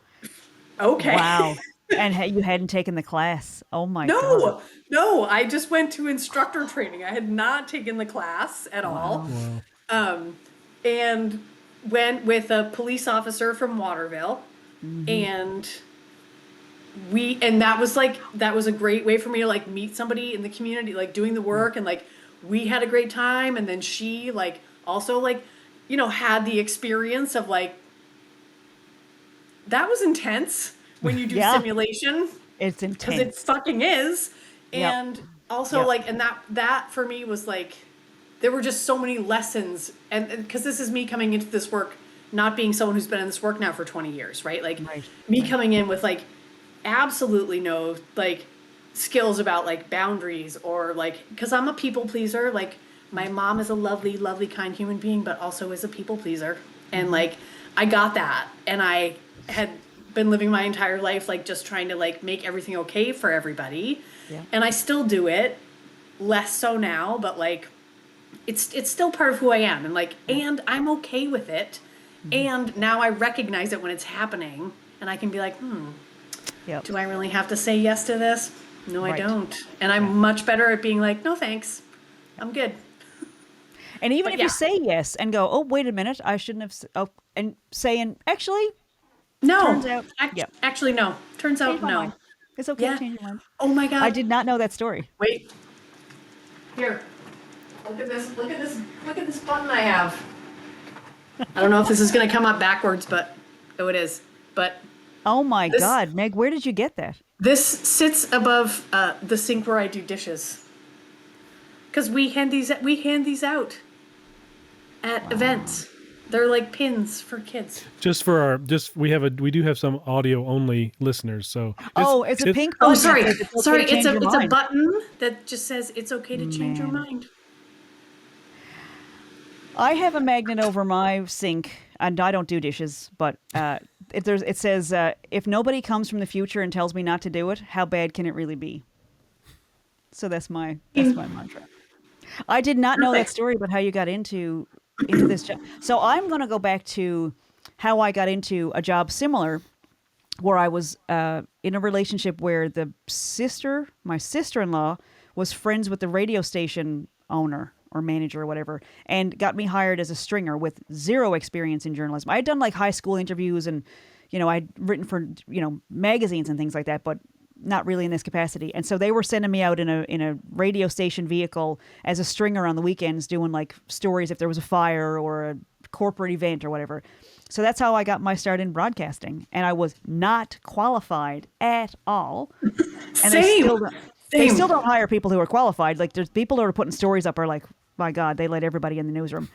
Okay. Wow. And you hadn't taken the class. Oh my God. No, I just went to instructor training. I had not taken the class at all. Wow. And went with a police officer from Waterville. And that was a great way for me to like meet somebody in the community, like doing the work, and like we had a great time. And then she like also like, you know, had the experience of like, that was intense when you do simulation. It's intense. Because it fucking is. And also like, and that for me was like, there were just so many lessons. And because this is me coming into this work, not being someone who's been in this work now for 20 years, right? Like me coming in with like absolutely no like skills about like boundaries or like, because I'm a people pleaser. Like my mom is a lovely, lovely, kind human being, but also is a people pleaser. And like, I got that. And I had been living my entire life like just trying to like make everything okay for everybody. And I still do it, less so now, but like it's still part of who I am, and like and I'm okay with it. And now I recognize it when it's happening, and I can be like, do I really have to say yes to this? No, I don't. And I'm much better at being like, no thanks, I'm good. And even if you say yes and go, oh, wait a minute, I shouldn't have, and saying, actually, no. Turns out, actually, no. Turns out, no. It's okay to change your mind. Oh my God. I did not know that story. Wait. Here. Look at this. Look at this button I have. I don't know if this is going to come up backwards, but it is. But oh my God, Meg, where did you get that? This sits above the sink where I do dishes. Because we hand these out at events. They're like pins for kids. We do have some audio only listeners. So it's a pink button. Oh, sorry. It's a button that just says it's okay to change your mind. I have a magnet over my sink, and I don't do dishes, but it says, if nobody comes from the future and tells me not to do it, how bad can it really be? So that's my mantra. I did not know that story about how you got into this job. So I'm going to go back to how I got into a job similar, where I was in a relationship where my sister-in-law was friends with the radio station owner or manager or whatever, and got me hired as a stringer with zero experience in journalism. I had done like high school interviews and, you know, I'd written for, you know, magazines and things like that, but not really in this capacity. And so they were sending me out in a radio station vehicle as a stringer on the weekends, doing like stories if there was a fire or a corporate event or whatever. So that's how I got my start in broadcasting. And I was not qualified at all. And they still don't hire people who are qualified. Like there's people who are putting stories up are like, my God, they let everybody in the newsroom.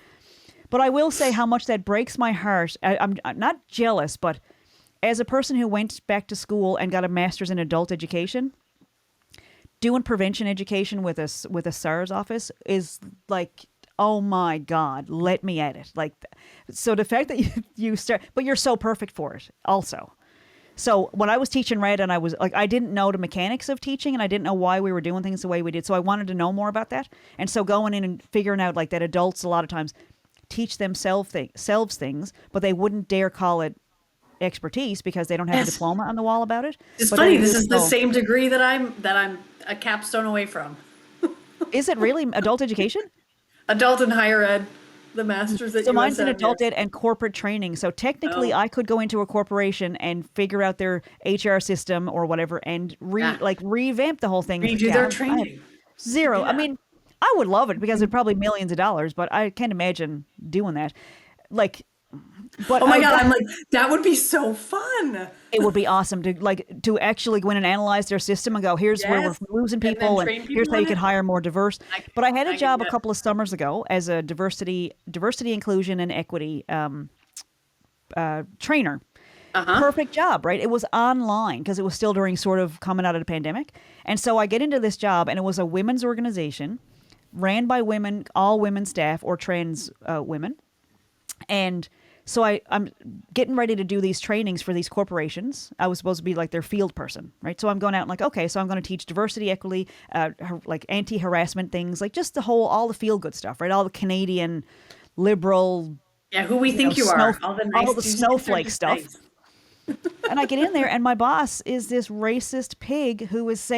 But I will say how much that breaks my heart. I'm not jealous, but as a person who went back to school and got a master's in adult education, doing prevention education with a SARS office is like, oh my God, let me at it. Like, so the fact that you start, but you're so perfect for it also. So when I was teaching Red, and I was like, I didn't know the mechanics of teaching, and I didn't know why we were doing things the way we did. So I wanted to know more about that. And so going in and figuring out like that adults a lot of times teach themselves things, but they wouldn't dare call it expertise because they don't have a diploma on the wall about it. It's funny. This is the same degree that I'm a capstone away from. Is it really adult education? Adult and higher ed. the master's at So mine's in USM, adult yes. ed and corporate training. So technically, Oh. I could go into a corporation and figure out their HR system or whatever, and revamp the whole thing. Redo their training. I have zero. Yeah. I mean, I would love it because it'd probably millions of dollars, but I can't imagine doing that. Like, but Oh my God, I'm like, that would be so fun. it would be awesome to actually go in and analyze their system and go, here's where we're Yes. losing And then people, and train people here's how you on can it. hire more diverse. But I had a job a get- couple of summers ago as a diversity, inclusion, and equity trainer. Perfect job, right? It was online because it was still during sort of coming out of the pandemic. And so I get into this job, and it was a women's organization ran by women, all women staff or trans women. And so I'm getting ready to do these trainings for these corporations. I was supposed to be like their field person, right? So I'm going out and like, okay, so I'm going to teach diversity, equity, like anti-harassment things, like just all the feel-good stuff, right? All the Canadian liberal, Yeah, who we think you are. All the nice all the dudes snowflake are stuff. nice. And I get in there, and my boss is this racist pig who is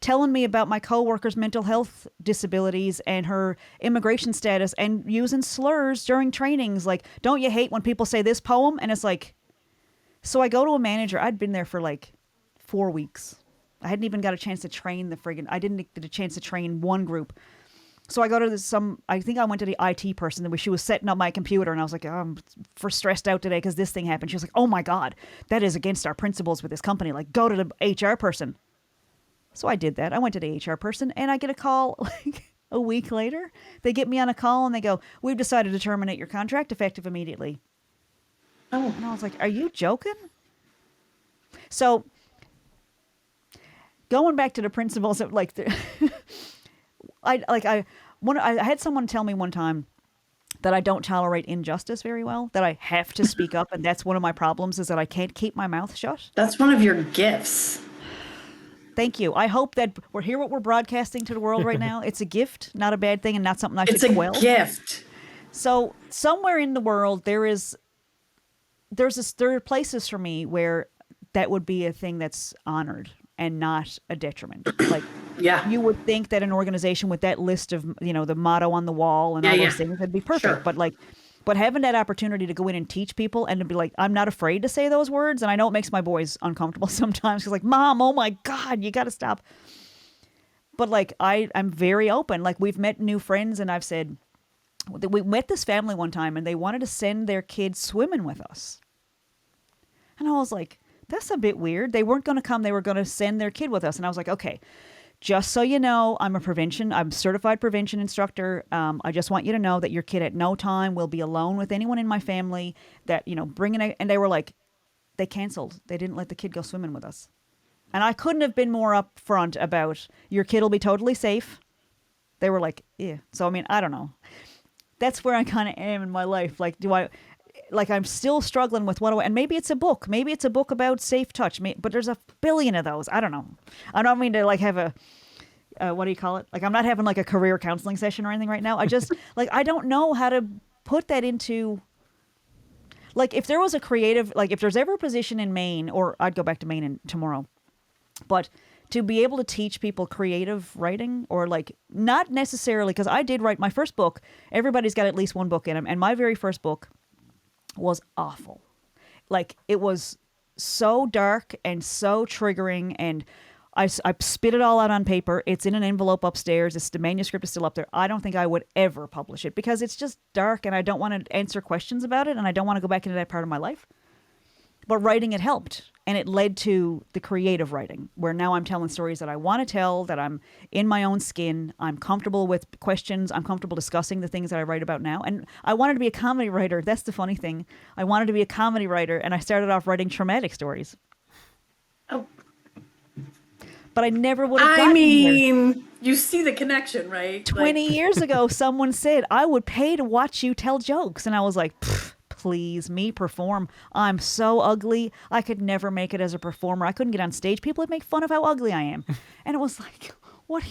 telling me about my coworker's mental health disabilities and her immigration status, and using slurs during trainings. Like, don't you hate when people say this poem? And it's like, so I go to a manager. I'd been there for like 4 weeks. I hadn't even got a chance to train I didn't get a chance to train one group. So I go to I think I went to the IT person. She was setting up my computer, and I was like, oh, I'm stressed out today because this thing happened. She was like, oh my God, that is against our principles with this company. Like, go to the HR person. So I did that. I went to the HR person, and I get a call like a week later. They get me on a call, and they go, we've decided to terminate your contract effective immediately. Oh. And I was like, are you joking? So going back to the principles of like I had someone tell me one time that I don't tolerate injustice very well, that I have to speak up, and that's one of my problems, is that I can't keep my mouth shut. That's one of your gifts. Thank you. I hope that what we're broadcasting to the world right now. It's a gift, not a bad thing, and not something I should quell. It's a gift. So somewhere in the world there are places for me where that would be a thing that's honored and not a detriment. Like, Yeah. you would think that an organization with that list of, the motto on the wall and all those things would be perfect. Sure. But having that opportunity to go in and teach people and to be like, I'm not afraid to say those words. And I know it makes my boys uncomfortable sometimes because like, Mom, oh my God, you got to stop. But like, I'm very open. Like, we've met new friends, and I've said, we met this family one time and they wanted to send their kids swimming with us. And I was like, that's a bit weird. They weren't going to come. They were going to send their kid with us. And I was like, okay, just so you know, I'm a certified prevention instructor. I just want you to know that your kid at no time will be alone with anyone in my family, that, and they were like, they canceled. They didn't let the kid go swimming with us. And I couldn't have been more upfront about, your kid will be totally safe. They were like, yeah. So, I mean, I don't know. That's where I kind of am in my life. Like, I'm still struggling with and maybe it's a book. Maybe it's a book about safe touch. But there's a billion of those. I don't know. I don't mean to like have a, what do you call it? Like, I'm not having like a career counseling session or anything right now. I just I don't know how to put that into, like, if there was a creative, like if there's ever a position in Maine, or I'd go back to Maine tomorrow, but to be able to teach people creative writing, or like, not necessarily, because I did write my first book. Everybody's got at least one book in them. And my very first book was awful. Like, it was so dark and so triggering, and I spit it all out on paper. It's in an envelope upstairs. The manuscript is still up there. I don't think I would ever publish it because it's just dark, and I don't want to answer questions about it, and I don't want to go back into that part of my life. But writing it helped, and it led to the creative writing, where now I'm telling stories that I want to tell, that I'm in my own skin. I'm comfortable with questions. I'm comfortable discussing the things that I write about now. And I wanted to be a comedy writer. That's the funny thing. I wanted to be a comedy writer, and I started off writing traumatic stories. Oh. But I never would have gotten there. You see the connection, right? 20 years ago, someone said, I would pay to watch you tell jokes. And I was like, please, me perform. I'm so ugly. I could never make it as a performer. I couldn't get on stage. People would make fun of how ugly I am. And it was like, what?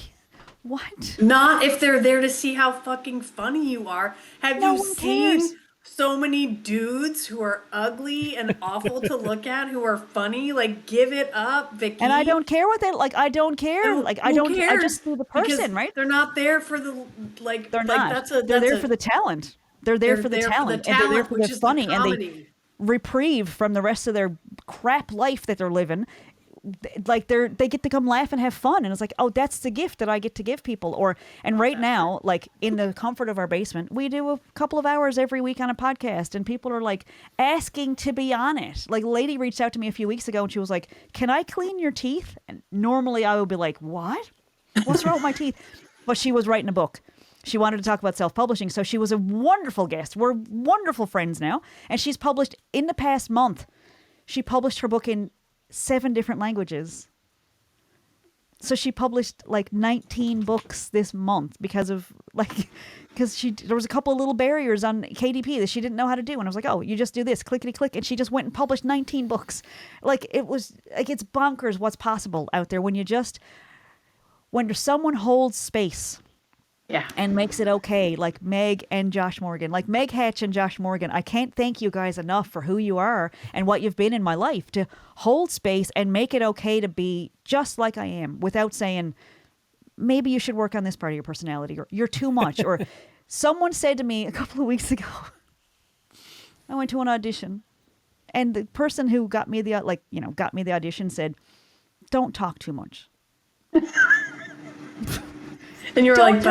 Not if they're there to see how fucking funny you are. Have you seen so many dudes who are ugly and awful to look at who are funny? Like, give it up, Vicky. And I don't care what they like. I don't care. Like, I don't. I just see the person, right? They're not there for the like. They're like, not. They're there for the talent. They're there for the talent, and they're there for the funny, and they reprieve from the rest of their crap life that they're living. Like they get to come laugh and have fun, and it's like, oh, that's the gift that I get to give people. And right now, like in the comfort of our basement, we do a couple of hours every week on a podcast, and people are like asking to be on it. Like a lady reached out to me a few weeks ago, and she was like, "Can I clean your teeth?" And normally I would be like, "What? What's wrong with my teeth?" But she was writing a book. She wanted to talk about self-publishing, so she was a wonderful guest. We're wonderful friends now, and she's published in the past month. She published her book in 7 different languages. So she published like 19 books this month because there was a couple of little barriers on KDP that she didn't know how to do. And I was like, oh, you just do this, clickety click. And she just went and published 19 books. Like it was like, it's bonkers what's possible out there when someone holds space. Yeah. And makes it okay, like Meg and Josh Morgan. Like Meg Hatch and Josh Morgan, I can't thank you guys enough for who you are and what you've been in my life to hold space and make it okay to be just like I am without saying, maybe you should work on this part of your personality, or you're too much. Or someone said to me a couple of weeks ago, I went to an audition, and the person who got me the audition said, don't talk too much. And you were like,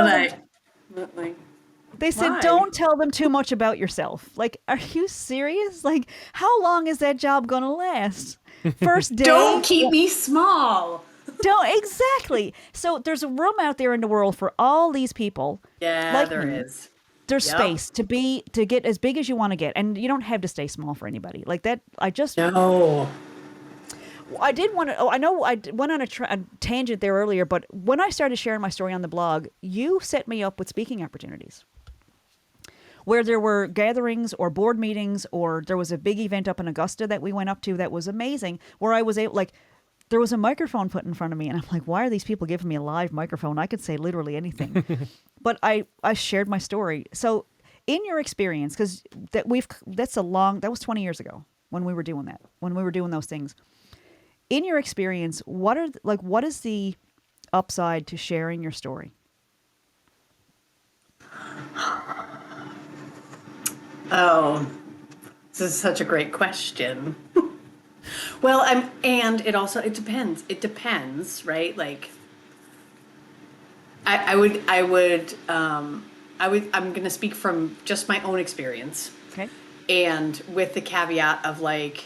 they said, why? Don't tell them too much about yourself. Like, are you serious? Like, how long is that job going to last? First day? Don't keep me small. Exactly. So there's a room out there in the world for all these people. Yeah, like there me. is. There's space to get as big as you want to get. And you don't have to stay small for anybody. Like that, No. I did want to. Oh, I know I went on a tangent there earlier, but when I started sharing my story on the blog, you set me up with speaking opportunities, where there were gatherings or board meetings, or there was a big event up in Augusta that we went up to that was amazing, where I was able, there was a microphone put in front of me, and I'm like, why are these people giving me a live microphone? I could say literally anything, but I shared my story. So, in your experience, because that was 20 years ago when we were doing that, when we were doing those things. In your experience, what is the upside to sharing your story? Oh, this is such a great question. Well, and it depends. It depends, right? Like, I'm going to speak from just my own experience. Okay. And with the caveat of like,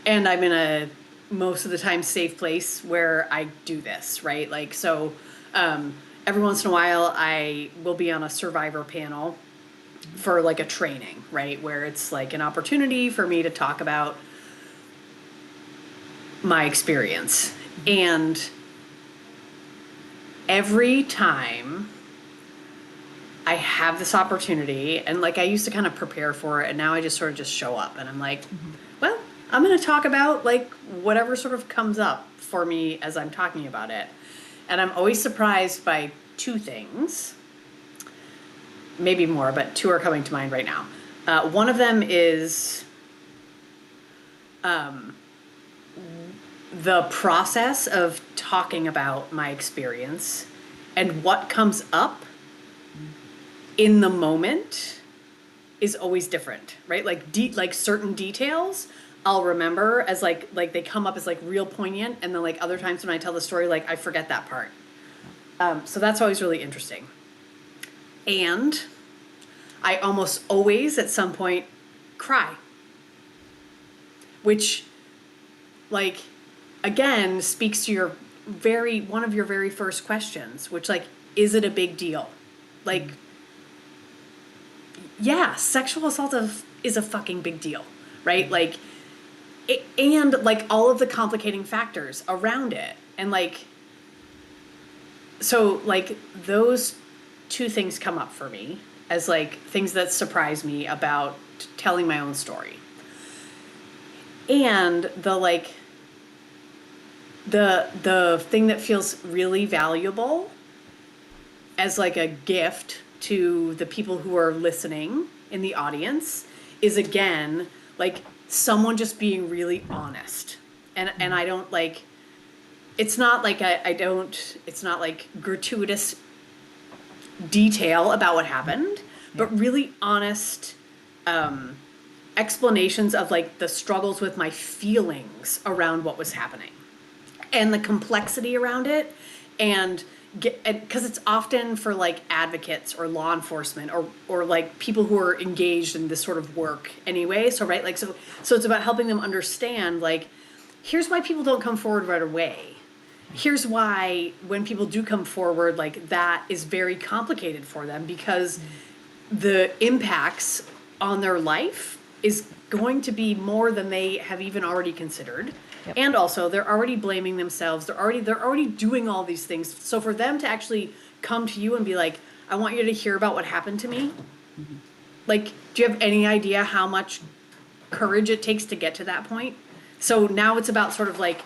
and I'm in a most of the time safe place where I do this, right? Like, so every once in a while I will be on a survivor panel for like a training, right? Where it's like an opportunity for me to talk about my experience. And every time I have this opportunity, and like I used to kind of prepare for it, and now I just sort of just show up and I'm like, well, I'm going to talk about like whatever sort of comes up for me as I'm talking about it. And I'm always surprised by 2 things, maybe more, but 2 are coming to mind right now. One of them is the process of talking about my experience and what comes up in the moment is always different, right? Like certain details I'll remember as like they come up as like real poignant, and then like other times when I tell the story, like I forget that part. So that's always really interesting. And I almost always at some point cry, which like again speaks to one of your very first questions, which like, is it a big deal? Like, yeah, sexual assault is a fucking big deal, right? Like, and like all of the complicating factors around it. And like, so like those 2 things come up for me as like things that surprise me about telling my own story. And the thing that feels really valuable as like a gift to the people who are listening in the audience is again like someone just being really honest. And I don't like, it's not like it's not like gratuitous detail about what happened, but really honest explanations of like the struggles with my feelings around what was happening and the complexity around it, and because it's often for like advocates or law enforcement or like people who are engaged in this sort of work anyway. So right, like so it's about helping them understand, like, here's why people don't come forward right away. Here's why when people do come forward, like, that is very complicated for them because the impacts on their life is going to be more than they have even already considered. Yep. And also they're already blaming themselves. They're already doing all these things. So for them to actually come to you and be like, I want you to hear about what happened to me. Mm-hmm. Like, do you have any idea how much courage it takes to get to that point? So now it's about sort of like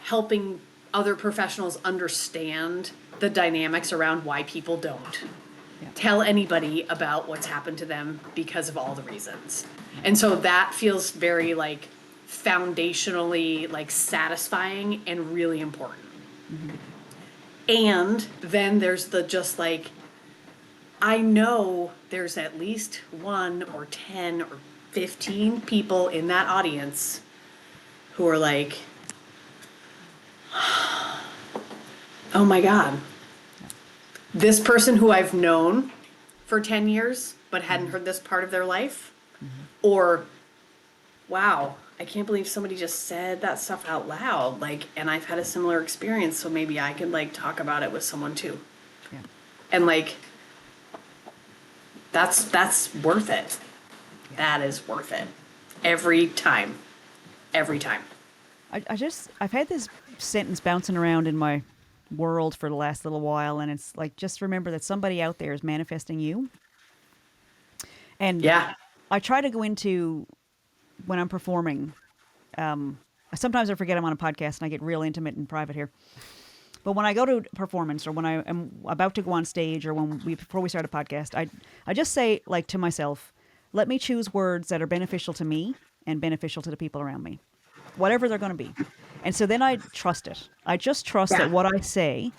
helping other professionals understand the dynamics around why people don't tell anybody about what's happened to them because of all the reasons. And so that feels very like foundationally like satisfying and really important. Mm-hmm. And then there's the just like, I know there's at least 1 or 10 or 15 people in that audience who are like, oh my God, this person who I've known for 10 years but hadn't heard this part of their life, or wow, I can't believe somebody just said that stuff out loud, like, and I've had a similar experience, so maybe I can like talk about it with someone too. Yeah. And like, that's worth it. Yeah. That is worth it. Every time. I've had this sentence bouncing around in my world for the last little while, and it's like, just remember that somebody out there is manifesting you. And yeah, I try to go into, when I'm performing, sometimes I forget I'm on a podcast and I get real intimate and private here. But when I go to a performance, or when I am about to go on stage, or before we start a podcast, I just say, like, to myself, let me choose words that are beneficial to me and beneficial to the people around me, whatever they're going to be. And so then I trust it. I just trust that what I say,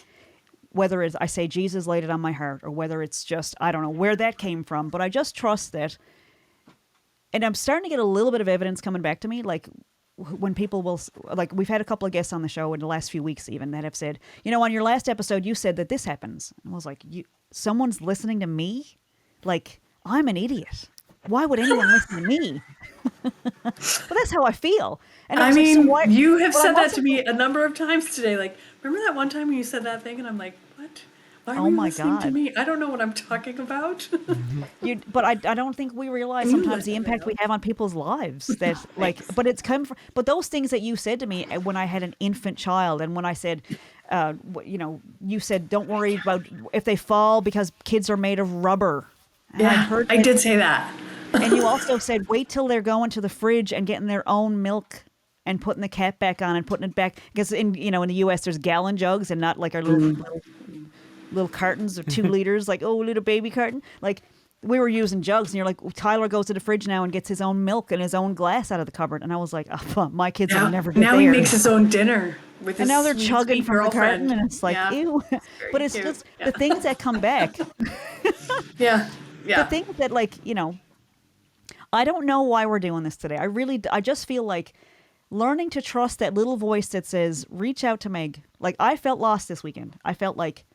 whether it's I say Jesus laid it on my heart, or whether it's just, I don't know where that came from, but I just trust that. And I'm starting to get a little bit of evidence coming back to me, like when people will, like, we've had a couple of guests on the show in the last few weeks even that have said, you know, on your last episode, you said that this happens. And I was like, someone's listening to me? Like, I'm an idiot. Why would anyone listen to me? But that's how I feel. And I mean, like, so you have said that to me a number of times today. Like, remember that one time when you said that thing? And I'm like, what? Why are you listening to me? I don't know what I'm talking about. But I don't think we realize sometimes the impact we have on people's lives. That like, but it's come from. But those things that you said to me when I had an infant child, and when I said, you know, you said, don't worry about if they fall because kids are made of rubber. And yeah, I did say that. And you also said, wait till they're going to the fridge and getting their own milk and putting the cap back on and putting it back. Because in the U.S. there's gallon jugs and not like our little cartons of 2 liters, like, oh, little baby carton. Like, we were using jugs, and you're like, Tyler goes to the fridge now and gets his own milk and his own glass out of the cupboard. And I was like, oh, my kids will never get there. Now he makes his own dinner with his and now they're chugging from the carton, and it's like, ew. But it's cute. just the things that come back. Yeah. The things that, like, you know, I don't know why we're doing this today. I just feel like learning to trust that little voice that says, reach out to Meg. Like, I felt lost this weekend. I felt like,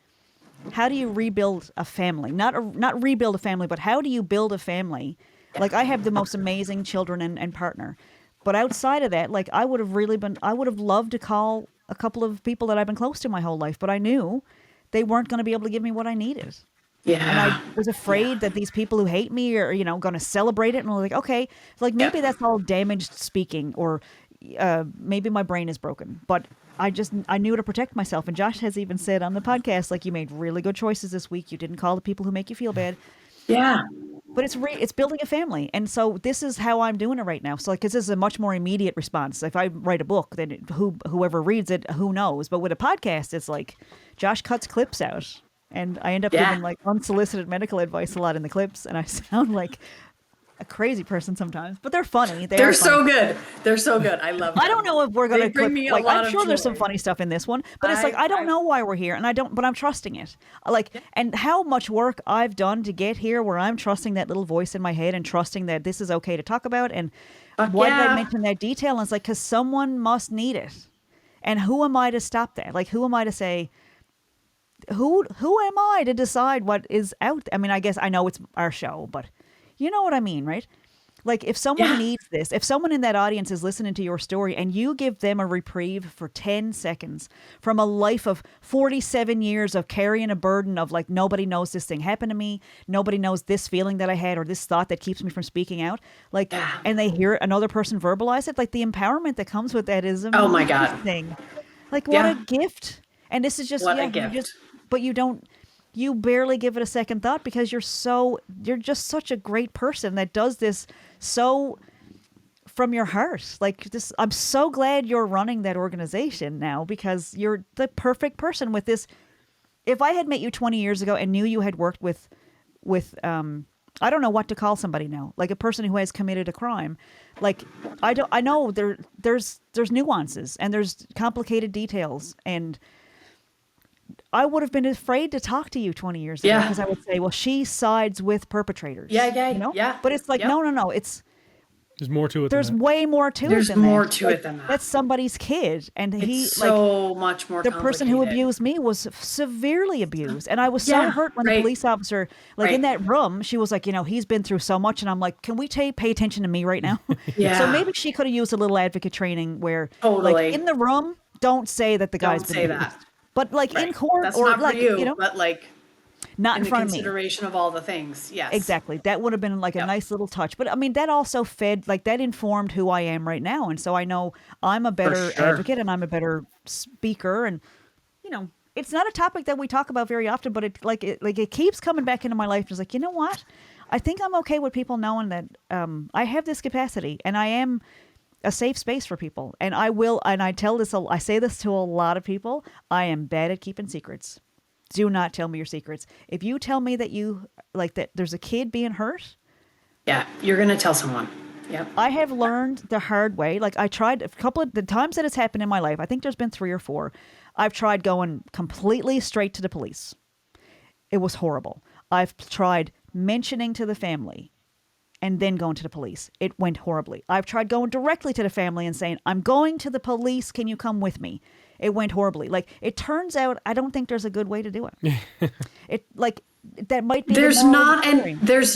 how do you rebuild a family? Not rebuild a family, but how do you build a family? Like, I have the most amazing children and partner. But outside of that, like, I would have loved to call a couple of people that I've been close to my whole life, but I knew they weren't going to be able to give me what I needed. Yeah. And I was afraid that these people who hate me are, you know, going to celebrate it. And I was like, okay, like, maybe that's all damaged speaking, or maybe my brain is broken. But I knew to protect myself. And Josh has even said on the podcast, like, you made really good choices this week. You didn't call the people who make you feel bad. Yeah. But it's building a family. And so this is how I'm doing it right now. So, like, because this is a much more immediate response. If I write a book, then whoever reads it, who knows? But with a podcast, it's like Josh cuts clips out. And I end up giving, like, unsolicited medical advice a lot in the clips. And I sound like a crazy person sometimes, but they're funny. They're are so funny. good. They're so good. I love them. I don't know if we're gonna bring clip, me a like, lot I'm of sure there's joy. some funny stuff in this one, but it's like I don't know why we're here, and but I'm trusting it. And how much work I've done to get here, where I'm trusting that little voice in my head and trusting that this is okay to talk about. And why did I mention that detail? And it's like, because someone must need it, and who am I to stop that? Like, who am I to say? Who am I to decide what is out? I mean, I guess I know it's our show, but you know what I mean, right? Like, if someone needs this, if someone in that audience is listening to your story and you give them a reprieve for 10 seconds from a life of 47 years of carrying a burden of, like, nobody knows this thing happened to me, nobody knows this feeling that I had or this thought that keeps me from speaking out, like, and they hear another person verbalize it, like, the empowerment that comes with that is amazing. Oh my God. Like, what a gift. And this is just, what a gift. But you barely give it a second thought because you're just such a great person that does this so from your heart. Like, this, I'm so glad you're running that organization now, because you're the perfect person with this. If I had met you 20 years ago and knew you had worked with I don't know what to call somebody now, like a person who has committed a crime, like, I know there's nuances and there's complicated details, and I would have been afraid to talk to you 20 years ago because I would say, well, she sides with perpetrators. Yeah. But it's like, no. There's more to it. There's way more to it. There's than more that. to it than that. That's somebody's kid, and It's so much more. The person who abused me was severely abused, and I was so hurt when the police officer, in that room, she was like, he's been through so much, and I'm like, can we pay attention to me right now? So maybe she could have used a little advocate training where, like, in the room, don't say that the guy's been abused. That. But, like, in court, that's or not like, for you, but, like, not in front of me. Consideration of all the things. Yes. Exactly. That would have been like a nice little touch. But I mean, that also fed, like, that informed who I am right now. And so I know I'm a better advocate and I'm a better speaker. And, it's not a topic that we talk about very often, but it keeps coming back into my life. It's like, you know what? I think I'm okay with people knowing that I have this capacity and I am a safe space for people. And I say this to a lot of people, I am bad at keeping secrets. Do not tell me your secrets. If you tell me that that there's a kid being hurt. Yeah, you're going to tell someone. Yep. I have learned the hard way. Like, I tried a couple of the times that it's happened in my life. I think there's been 3 or 4. I've tried going completely straight to the police. It was horrible. I've tried mentioning to the family and then going to the police. It went horribly. I've tried going directly to the family and saying, I'm going to the police. Can you come with me? It went horribly. Like, it turns out, I don't think there's a good way to do it. That might be. There's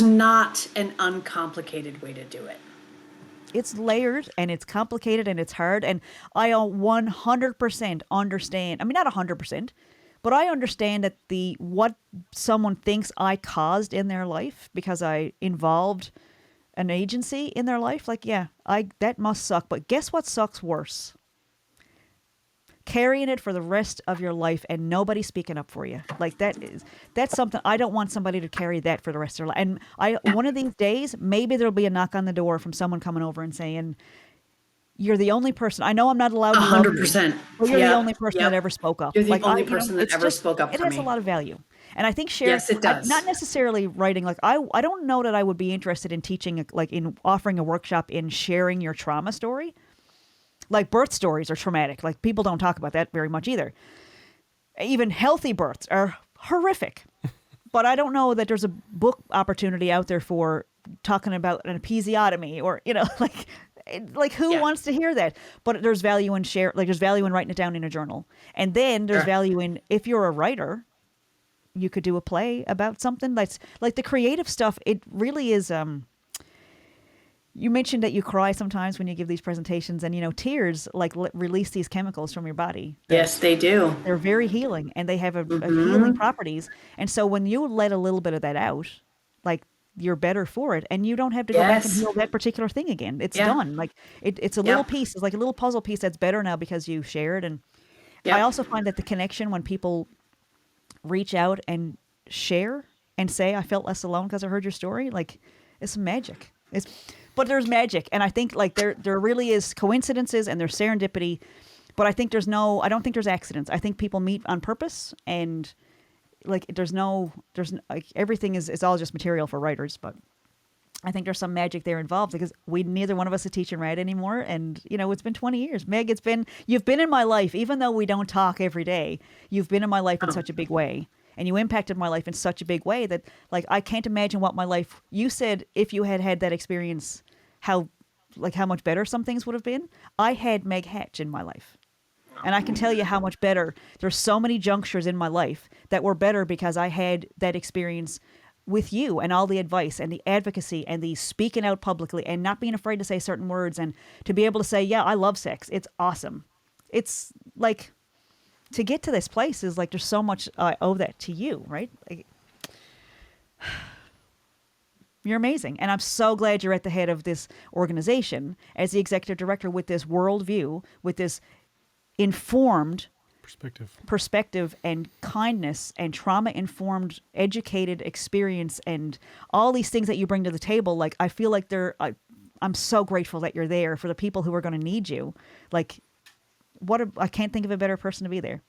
not an uncomplicated way to do it. It's layered and it's complicated and it's hard. And I 100% understand. I mean, not 100%, but I understand that what someone thinks I caused in their life because I involved an agency in their life. Like, that must suck. But guess what sucks worse? Carrying it for the rest of your life and nobody speaking up for you. Like, that's something I don't want somebody to carry that for the rest of their life. And one of these days, maybe there'll be a knock on the door from someone coming over and saying, you're the only person. I know I'm not allowed to 100%. But you're the only person that ever spoke up. You're the only person that ever spoke up for me. It has a lot of value. And I think Yes, it does. not necessarily writing, like, I don't know that I would be interested in teaching, like, in offering a workshop in sharing your trauma story. Like, birth stories are traumatic. Like, people don't talk about that very much either. Even healthy births are horrific. But I don't know that there's a book opportunity out there for talking about an episiotomy or, like who wants to hear that? But there's value in there's value in writing it down in a journal. And then there's value in, if you're a writer, you could do a play about something that's like the creative stuff. It really is, you mentioned that you cry sometimes when you give these presentations, and tears release these chemicals from your body. Yes, they do. They're very healing, and they have a healing properties. And so when you let a little bit of that out, like, you're better for it, and you don't have to go back and heal that particular thing again. It's done. Like, it's a little piece. It's like a little puzzle piece that's better now because you shared. And I also find that the connection when people reach out and share and say, I felt less alone because I heard your story, like, it's magic. But there's magic, and I think, like, there really is coincidences and there's serendipity, but I don't think there's accidents. I think people meet on purpose, and like, there's like, everything is all just material for writers. But I think there's some magic there involved because neither one of us is teaching Rad anymore. And, it's been 20 years. Meg, you've been in my life, even though we don't talk every day, you've been in my life in such a big way. And you impacted my life in such a big way that, like, I can't imagine what my life, you said if you had had that experience, how much better some things would have been. I had Meg Hatch in my life. And I can tell you how much better. There's so many junctures in my life that were better because I had that experience with you and all the advice and the advocacy and the speaking out publicly and not being afraid to say certain words and to be able to say, yeah, I love sex. It's awesome. It's like, to get to this place is like, there's so much I owe that to you, right? You're amazing. And I'm so glad you're at the head of this organization as the executive director with this worldview, with this informed perspective and kindness and trauma-informed, educated experience and all these things that you bring to the table. Like, I feel like I'm so grateful that you're there for the people who are going to need you. Like, I can't think of a better person to be there.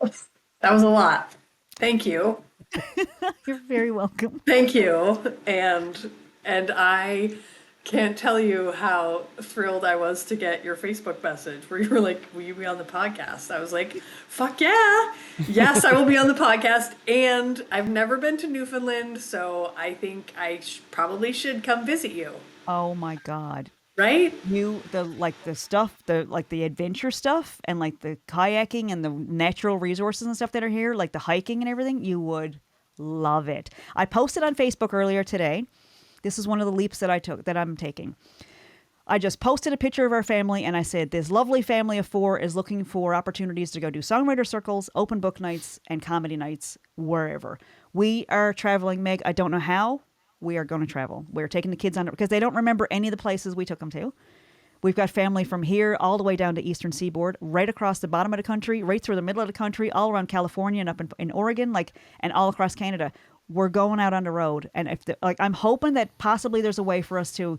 That was a lot. Thank you. You're very welcome. Thank you. And I can't tell you how thrilled I was to get your Facebook message where you were like, will you be on the podcast? I was like, fuck yeah. Yes, I will be on the podcast. And I've never been to Newfoundland, so I think I probably should come visit you. Oh my God. Right? The adventure stuff and like the kayaking and the natural resources and stuff that are here, like the hiking and everything, you would love it. I posted on Facebook earlier today. This is one of the leaps that I'm taking. I just posted a picture of our family and I said, this lovely family of 4 is looking for opportunities to go do songwriter circles, open book nights, and comedy nights, wherever. We are traveling, Meg. I don't know how. We are going to travel. We're taking the kids on because they don't remember any of the places we took them to. We've got family from here all the way down to Eastern Seaboard, right across the bottom of the country, right through the middle of the country, all around California and up in Oregon, and all across Canada. We're going out on the road. And I'm hoping that possibly there's a way for us to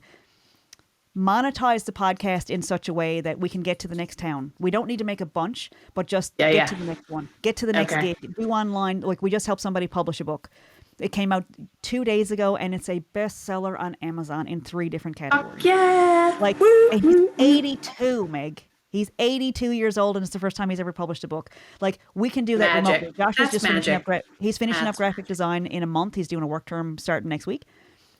monetize the podcast in such a way that we can get to the next town. We don't need to make a bunch, but just get to the next one, get to the next gig, do online. Like, we just helped somebody publish a book. It came out 2 days ago, and it's a bestseller on Amazon in 3 different categories. Yeah. And he's 82, Meg. He's 82 years old, and it's the first time he's ever published a book. Like, we can do that remotely. Josh is just finishing up graphic design in a month. He's doing a work term starting next week.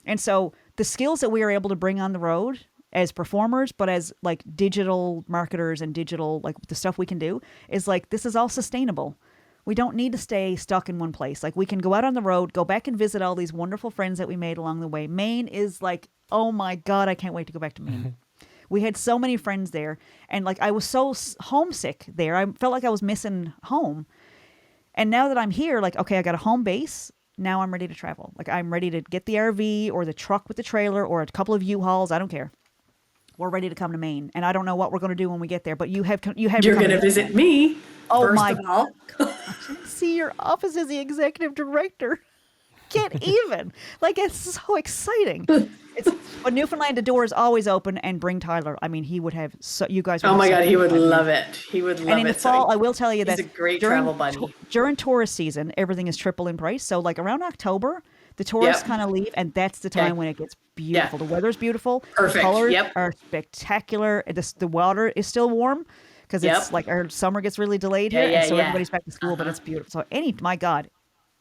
And so the skills that we are able to bring on the road as performers, but as like digital marketers and digital, like the stuff we can do is like, this is all sustainable. We don't need to stay stuck in one place. Like, we can go out on the road, go back and visit all these wonderful friends that we made along the way. Maine is like, oh my God, I can't wait to go back to Maine. We had so many friends there. And like, I was so homesick there. I felt like I was missing home. And now that I'm here, like, okay, I got a home base. Now I'm ready to travel. Like, I'm ready to get the RV or the truck with the trailer or a couple of U-Hauls. I don't care. We're ready to come to Maine. And I don't know what we're going to do when we get there, but you're going to visit me. Oh first my of all. See your office as the executive director. Can't even. Like, it's so exciting. But Newfoundland, the door is always open, and bring Tyler. I mean, he would have you guys would Oh my God, he would love it. He would love it. And in the fall, I will tell you that he's a great travel buddy. During tourist season, everything is triple in price. So like around October, the tourists kind of leave, and that's the time when it gets beautiful. The weather's beautiful. Perfect. The colors are spectacular. The water is still warm because it's like our summer gets really delayed here, and so everybody's back to school, but it's beautiful. So my God,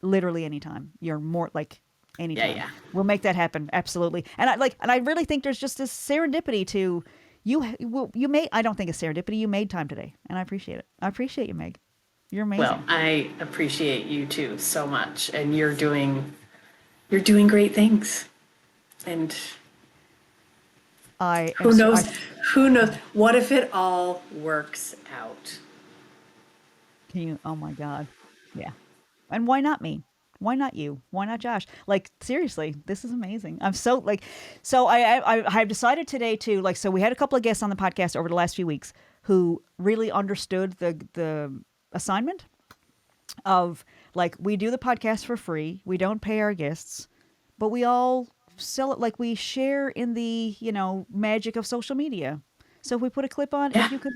literally anytime. You're more like anytime. We'll make that happen. Absolutely. And I really think there's just this serendipity to you made, I don't think it's serendipity. You made time today, and I appreciate it. I appreciate you, Meg. You're amazing. Well, I appreciate you too so much, and you're doing great things. And who knows? What if it all works out? Oh my God. Yeah. And why not me? Why not you? Why not Josh? Like, seriously, this is amazing. I'm so I've decided today to so we had a couple of guests on the podcast over the last few weeks who really understood the assignment of like, we do the podcast for free. We don't pay our guests, but we all sell it. Like, we share in the, magic of social media. So if we put a clip on, if you could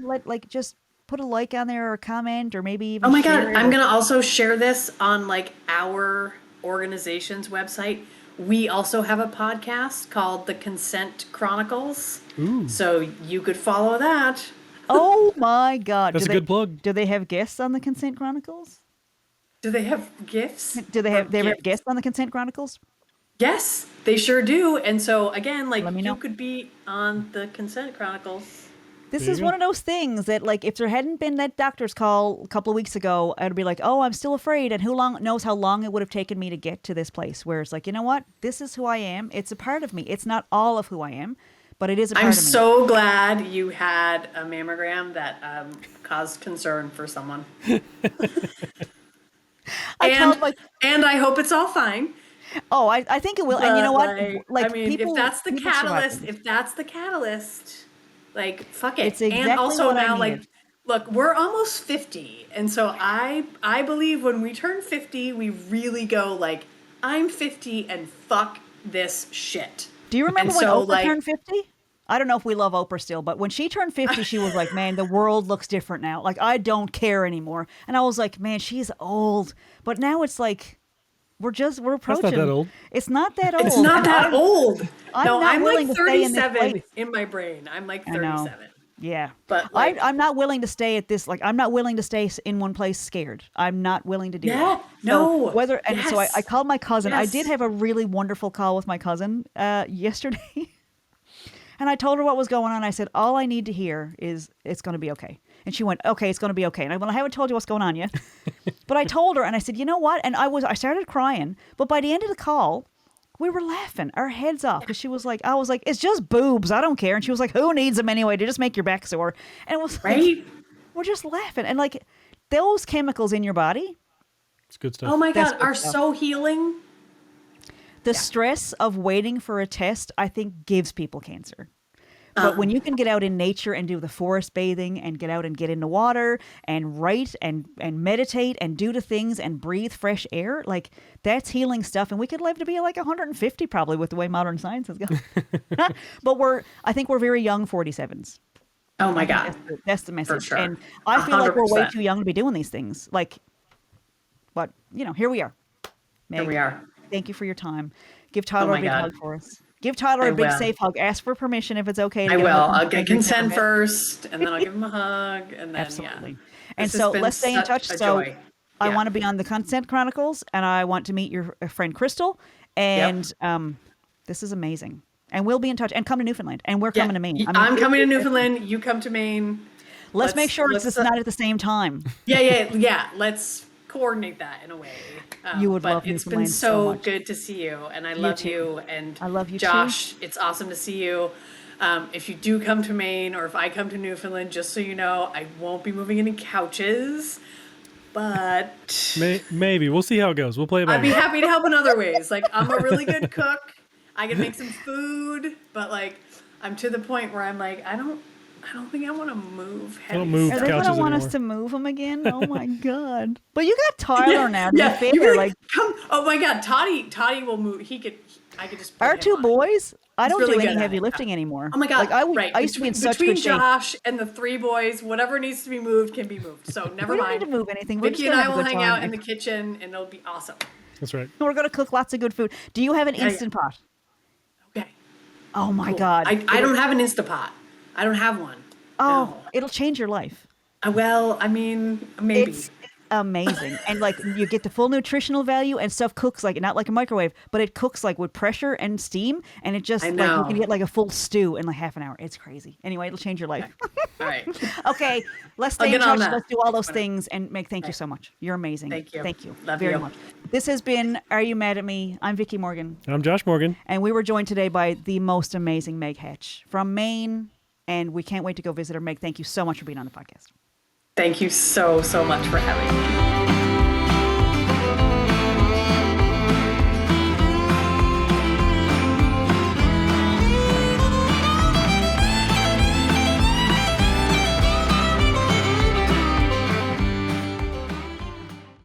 just put a like on there or a comment or maybe even God, I'm going to also share this on like our organization's website, we also have a podcast called The Consent Chronicles. Ooh. So you could follow that. Oh my God. That's a good plug. Do they have guests on the Consent Chronicles? Do they have gifts? Do they have guests on the Consent Chronicles? Yes, they sure do. And so again, like Let me know. you could be on the Consent Chronicles. This is one of those things that, like, if there hadn't been that doctor's call a couple of weeks ago, I'd be like, oh, I'm still afraid. And who knows how long it would have taken me to get to this place where it's like, you know what? This is who I am. It's a part of me. It's not all of who I am, but it is a part of me. I'm so glad you had a mammogram that caused concern for someone. And I hope it's all fine. Oh, I think it will. And you know what? I mean, if that's the catalyst, like, fuck it. It's exactly and also what I now, needed. like, look, we're almost 50. And so I believe when we turn 50, we really go like, I'm 50 and fuck this shit. Do you remember when Oprah turned 50? I don't know if we love Oprah still, but when she turned 50, she was like, man, the world looks different now. Like, I don't care anymore. And I was like, man, she's old. But now it's like, we're approaching. That's not that old. It's not that old. It's not that old. I'm like 37 in my brain. I'm like 37. Yeah. But like, I'm not willing to stay at this, like, I'm not willing to stay in one place scared. I'm not willing to do that. No. So I called my cousin. Yes. I did have a really wonderful call with my cousin yesterday. And I told her what was going on. I said, all I need to hear is it's going to be okay. And she went, okay, it's going to be okay. And I haven't told you what's going on yet. But I told her, and I said, you know what? And I started crying. But by the end of the call, we were laughing our heads off because I was like, it's just boobs. I don't care. And she was like, who needs them anyway? To just make your back sore. And it was right? Like, we're just laughing. And like those chemicals in your body. It's good stuff. Oh my God, are so healing. The stress of waiting for a test, I think, gives people cancer. But when you can get out in nature and do the forest bathing and get out and get in the water and write and meditate and do the things and breathe fresh air, like that's healing stuff. And we could live to be like 150 probably with the way modern science has gone. But I think we're very young 47s. Oh my God. That's the message. For sure. And I feel like we're 100%. way too young to be doing these things. Like, but here we are. Meg, Here we are. Thank you for your time. Give Tyler a big hug for us. Give Tyler I a big will. safe hug. Ask for permission if it's okay. I will. I'll get consent first, and then I'll give him a hug, and then Absolutely. yeah. And This has so been let's stay in such touch. a So joy. I Yeah. want to be on the Consent Chronicles, and I want to meet your friend Crystal. And this is amazing. And we'll be in touch. And come to Newfoundland. And we're coming to Maine. I'm coming to Newfoundland. You come to Maine. Let's make sure it's just not at the same time. Yeah. Let's coordinate that in a way. You would but love it's Newfoundland been so so much. good to see you, and I love you, and I love you Josh. It's awesome to see you. If you do come to Maine, or if I come to Newfoundland, just so you know, I won't be moving any couches, but Maybe we'll see how it goes. We'll play it by I'd be ear. happy to help in other ways. Like, I'm a really good cook. I can make some food, but like I'm to the point where I'm like, I don't think I want to move heavy. Don't move Are the they going to couches want us anymore. to move them again? Oh my God. But you got Tyler now. To be Yeah, fair, you really like, come. Oh my God, Toddy will move. I could just. put our him two on. boys, I don't really do good any at heavy it. lifting anymore. Oh my God! Like I used to be in such between good shape. Josh and the three boys, whatever needs to be moved can be moved. So never We don't mind. need to move anything. We're Vicky just and gonna I have a will good hang time. out in the kitchen, and it'll be awesome. That's right. We're going to cook lots of good food. Do you have an Yeah. Instant Pot? Okay. Oh my Cool. God. I don't have an Instapot. I don't have one. Oh, No. it'll change your life. Well, I mean, maybe. It's amazing. And like you get the full nutritional value and stuff cooks like not like a microwave, but it cooks like with pressure and steam and it just I like you know. can get like a full stew in like half an hour. It's crazy. Anyway, it'll change your life. All right. Okay, let's stay I'll in get on touch. that. Let's do all those things. And Meg, thank you so much. You're amazing. Thank you. Thank you Love very you. much. This has been Are You Mad at Me? I'm Vicky Morgan. I'm Josh Morgan. And we were joined today by the most amazing Meg Hatch from Maine. And we can't wait to go visit her. Meg, thank you so much for being on the podcast. Thank you so much for having me.